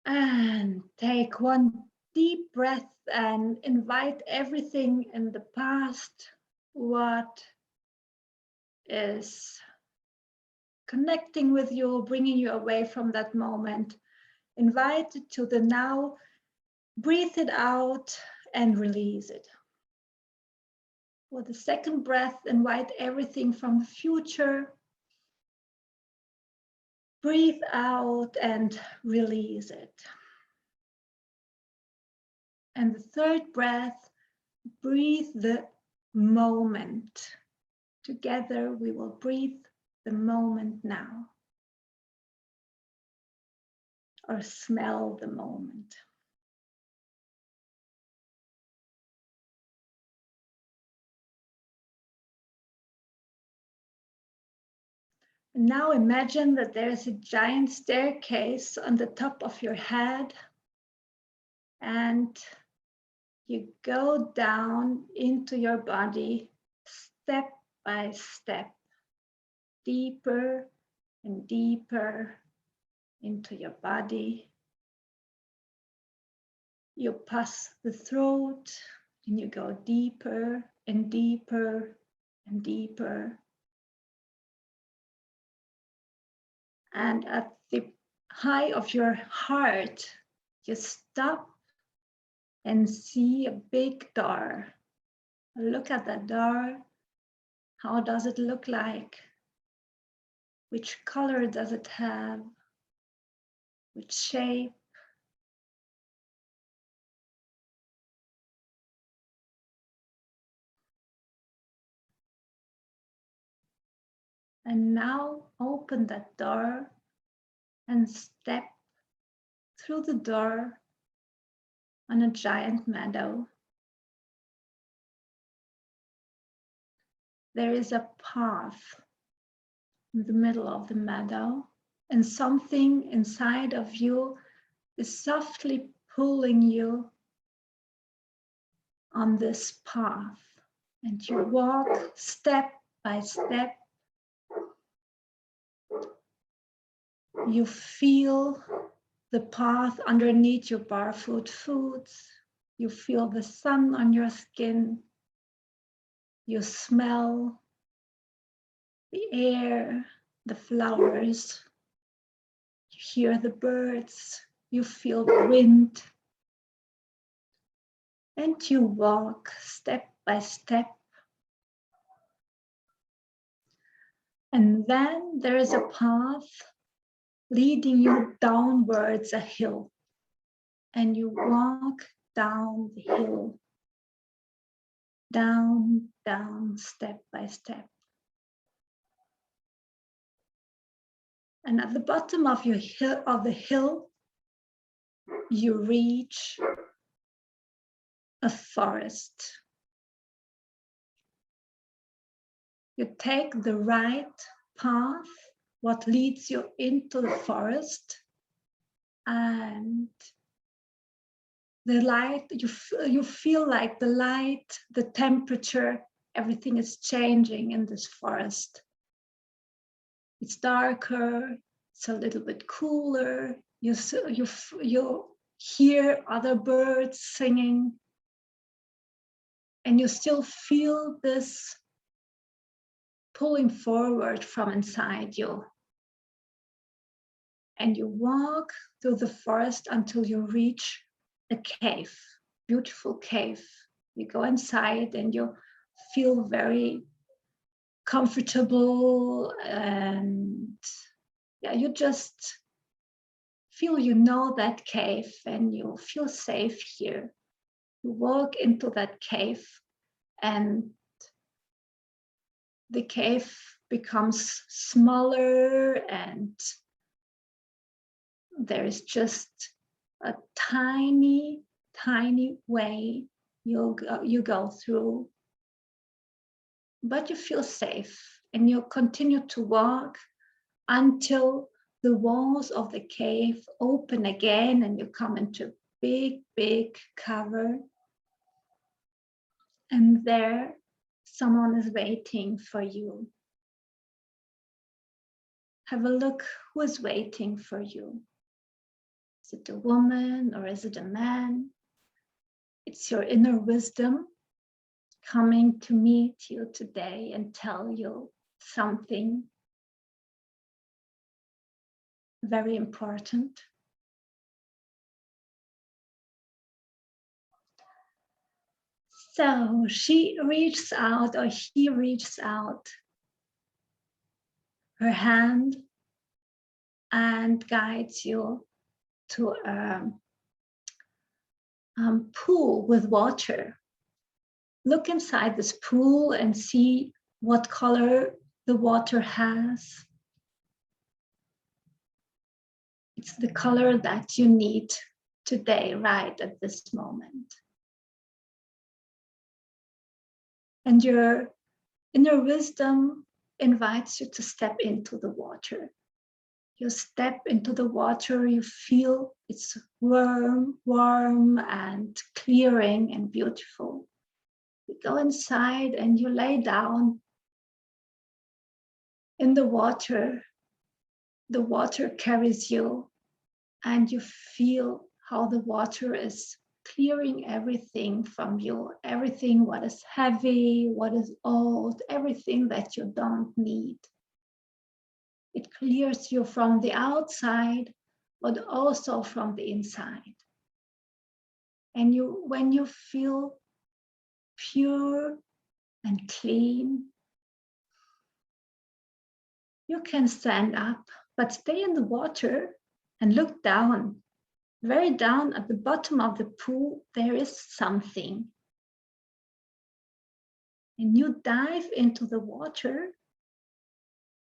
And take one deep breath and invite everything in the past, what is connecting with you, bringing you away from that moment. Invite it to the now, breathe it out and release it. With the second breath, invite everything from the future. Breathe out and release it. And the third breath, breathe the moment. Together we will breathe the moment now. Or smell the moment. And now imagine that there is a giant staircase on the top of your head, and you go down into your body step by step, deeper and deeper into your body. You pass the throat and you go deeper and deeper and deeper. And at the high of your heart, you stop and see a big door. Look at that door. How does it look like? Which color does it have? Which shape? And now open that door and step through the door on a giant meadow. There is a path in the middle of the meadow, and something inside of you is softly pulling you on this path. And you walk step by step. You feel the path underneath your barefoot feet. You feel the sun on your skin. You smell the air, the flowers. You hear the birds. You feel the wind. And you walk step by step. And then there is a path leading you downwards a hill. And you walk down the hill, down, step by step. And at the bottom of the hill, you reach a forest. You take the right path, what leads you into the forest, and the light, you feel like the light, the temperature, everything is changing in this forest. It's darker, it's a little bit cooler. You hear other birds singing, and you still feel this pulling forward from inside you. And you walk through the forest until you reach a cave, beautiful cave. You go inside and you feel very comfortable, and yeah, you just feel you know that cave and you feel safe here. You walk into that cave and the cave becomes smaller, and there is just a tiny, tiny way you go through, but you feel safe, and you continue to walk until the walls of the cave open again and you come into a big, big cover. And there, someone is waiting for you. Have a look who is waiting for you. Is it a woman or is it a man? It's your inner wisdom coming to meet you today and tell you something very important. So she reaches out, or he reaches out her hand and guides you to a pool with water. Look inside this pool and see what color the water has. It's the color that you need today, right at this moment. And your inner wisdom invites you to step into the water. You step into the water, you feel it's warm and clearing and beautiful. You go inside and you lay down in the water. The water carries you and you feel how the water is clearing everything from you, everything what is heavy, what is old, everything that you don't need. It clears you from the outside, but also from the inside. And when you feel pure and clean, you can stand up, but stay in the water and look down. Very down at the bottom of the pool, there is something. And you dive into the water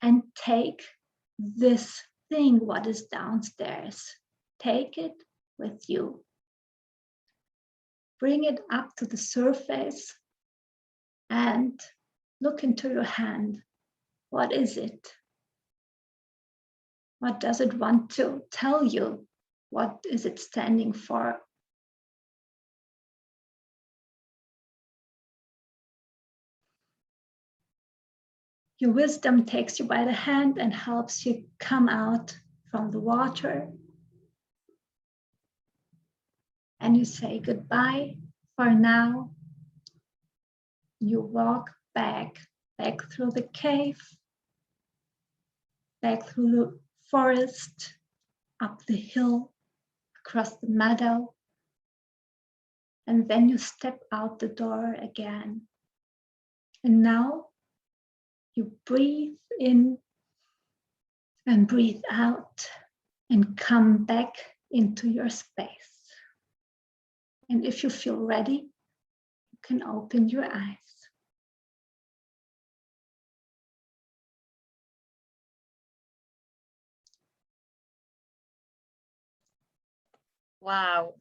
and take this thing, what is downstairs. Take it with you. Bring it up to the surface and look into your hand. What is it? What does it want to tell you? What is it standing for? Your wisdom takes you by the hand and helps you come out from the water. And you say goodbye for now. You walk back through the cave, back through the forest, up the hill, across the meadow. And then you step out the door again. And now you breathe in and breathe out and come back into your space. And if you feel ready, you can open your eyes. Wow.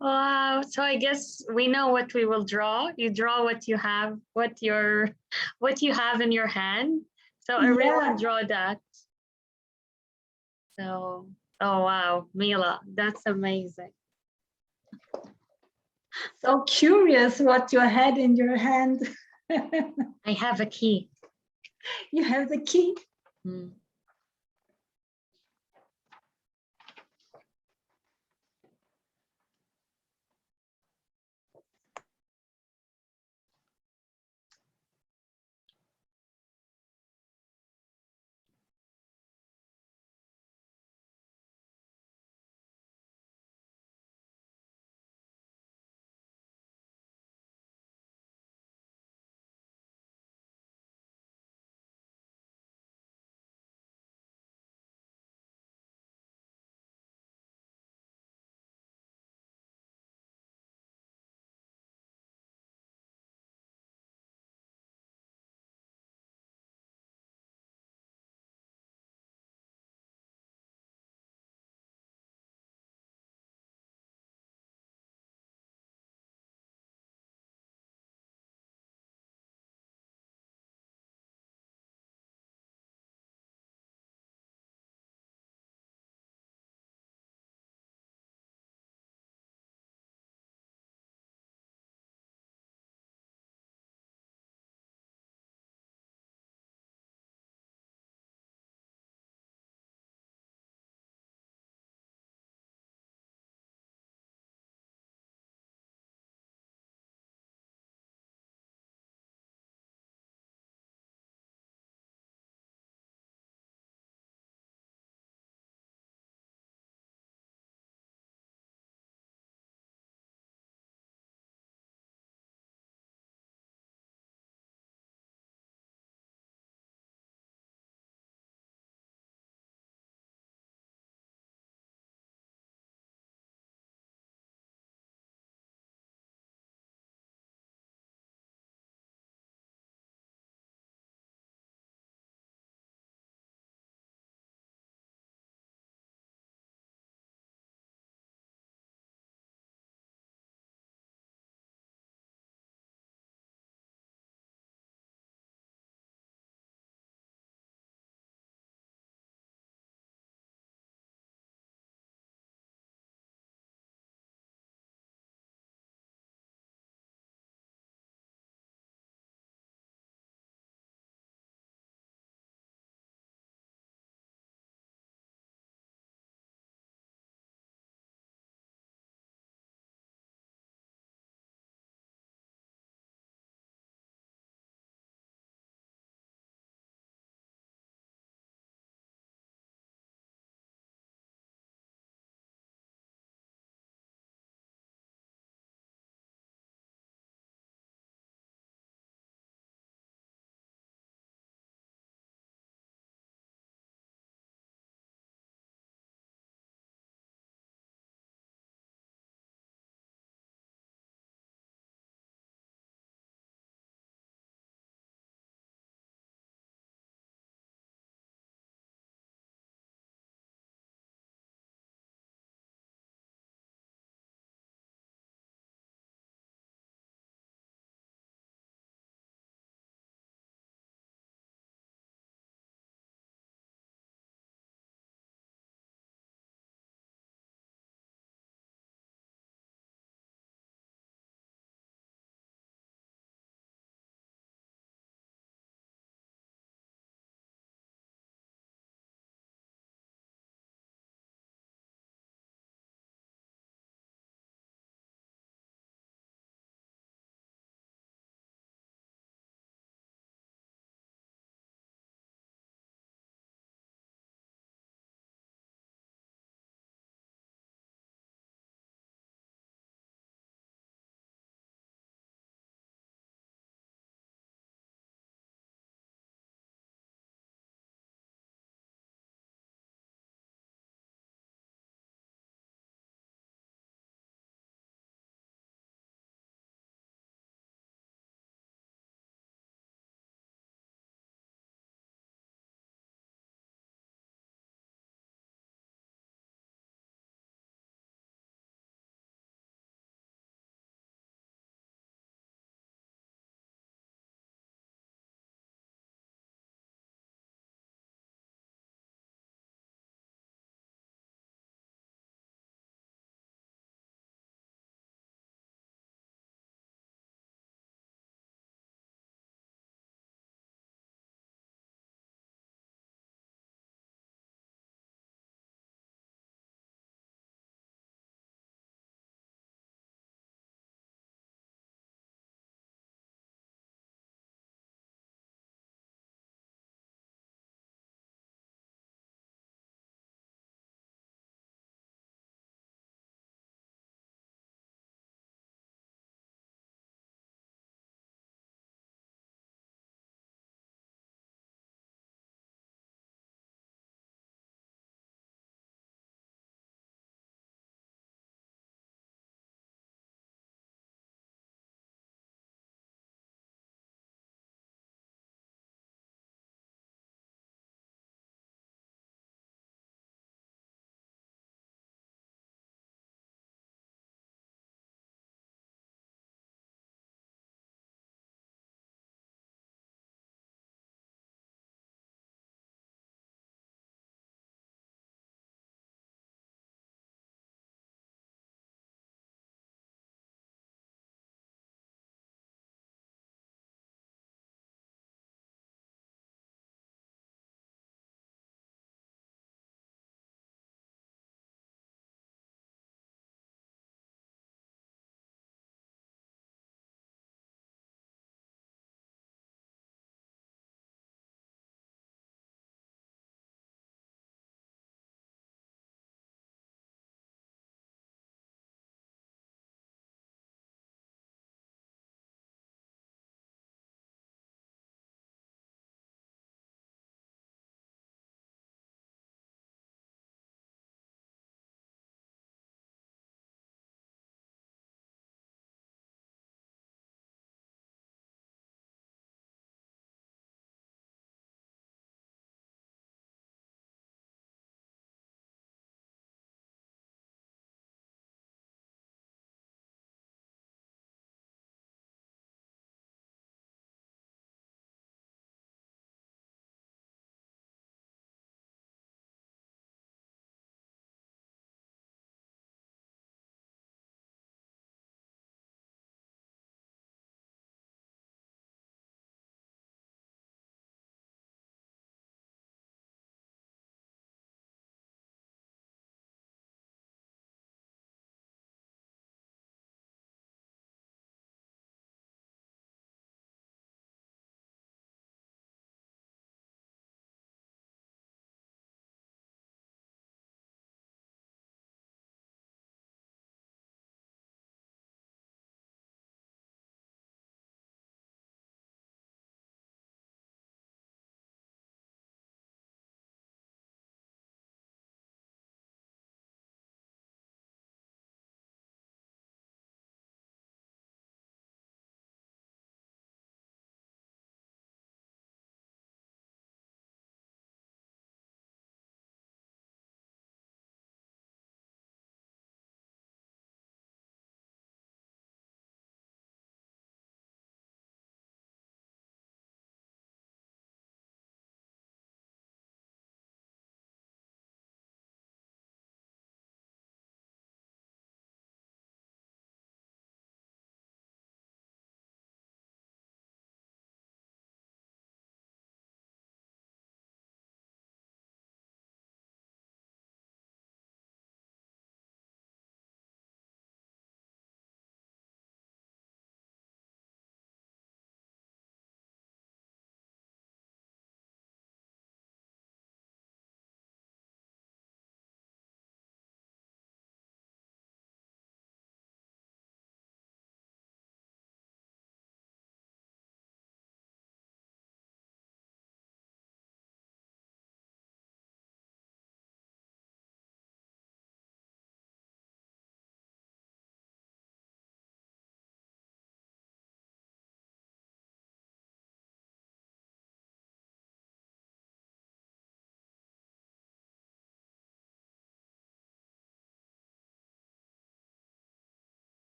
Wow. So I guess we know what we will draw. You draw what you have, what you have in your hand. So everyone Yeah. draw that. So, oh wow, Mila, that's amazing. So curious what you had in your hand. I have a key. You have the key. Hmm.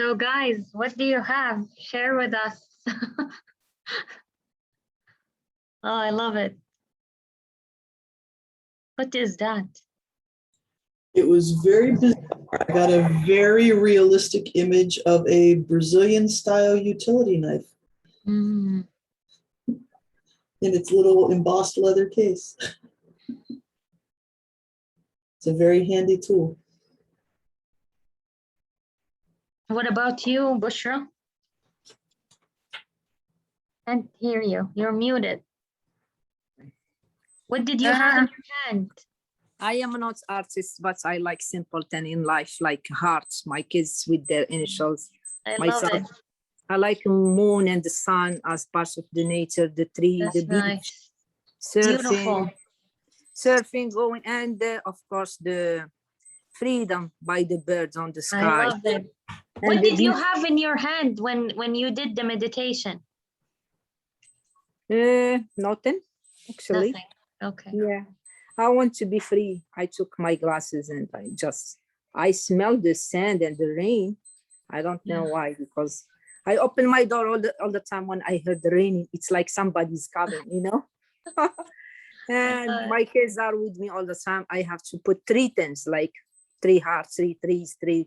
So guys, what do you have? Share with us. Oh, I love it. What is that? It was very bizarre. I got a very realistic image of a Brazilian style utility knife Mm. in its little embossed leather case. It's a very handy tool. What about you, Bushra? Can't hear you. You're muted. What did you have in your hand? I am not artist, but I like simpleton in life, like hearts, my kids with their initials. I Myself, love it. I like the moon and the sun as part of the nature, the tree, That's the beach, nice. surfing, Beautiful. going, and of course the freedom by the birds on the I sky. love it. And What the did you beach. have in your hand when you did the meditation? Nothing, actually. Nothing. Okay. Yeah, I want to be free. I took my glasses and I smell the sand and the rain. I don't know why, because I open my door all the time when I heard the raining. It's like somebody's coming, you know? And my kids are with me all the time. I have to put 3 things, like 3 hearts, 3 trees, 3.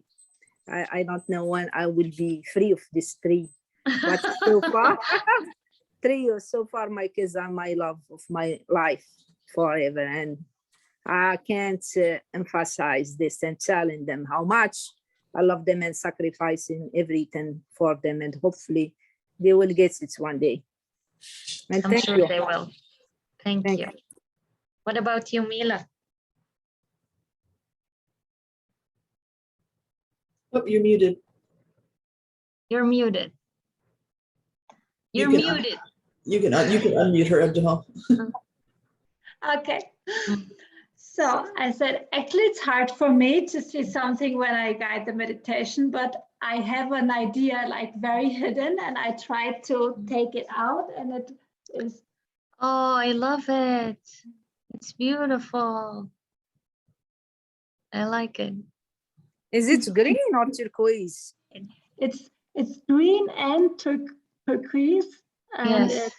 I don't know when I will be free of this tree. But so far, 3 years so far, my kids are my love of my life forever. And I can't emphasize this and telling them how much I love them and sacrificing everything for them. And hopefully they will get it one day. And I'm thank sure you. they will. Thank Thank you. What about you, Mila? Oh, you're muted. You're muted. You're can muted. You can unmute her, Abdul. Okay. So I said, actually, it's hard for me to see something when I guide the meditation, but I have an idea like very hidden and I try to take it out and it is. Oh, I love it. It's beautiful. I like it. Is it green or turquoise? It's green and turquoise. And Yes.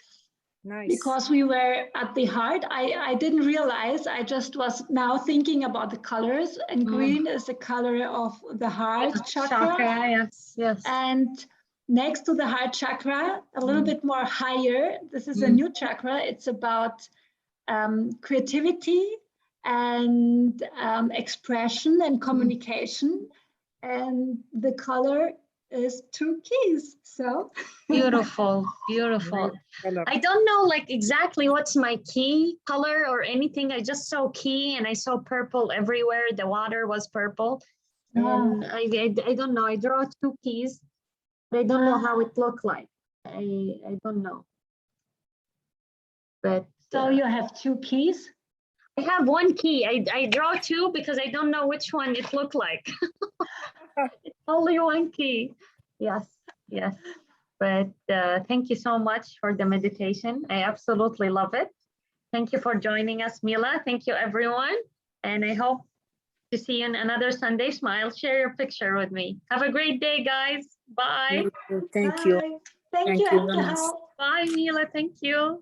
Nice. because we were at the heart, I didn't realize, I just was now thinking about the colors, and green is the color of the heart chakra. Yes, yes. And next to the heart chakra, a little bit more higher, this is a new chakra. It's about creativity and expression and communication. And the color is turquoise. So Beautiful, beautiful. Color. I don't know like exactly what's my key color or anything. I just saw key and I saw purple everywhere. The water was purple. And I don't know. I draw 2 keys, but I don't know how it looked like. I don't know. But so you have 2 keys? I have 1 key. I draw 2 because I don't know which one it looked like. It's only 1 key. Yes, yes. But thank you so much for the meditation. I absolutely love it. Thank you for joining us, Mila. Thank you, everyone. And I hope to see you in another Sunday Smile. Share your picture with me. Have a great day, guys. Bye. Thank you. Thank you, very much. Abdul. Bye, Mila. Thank you.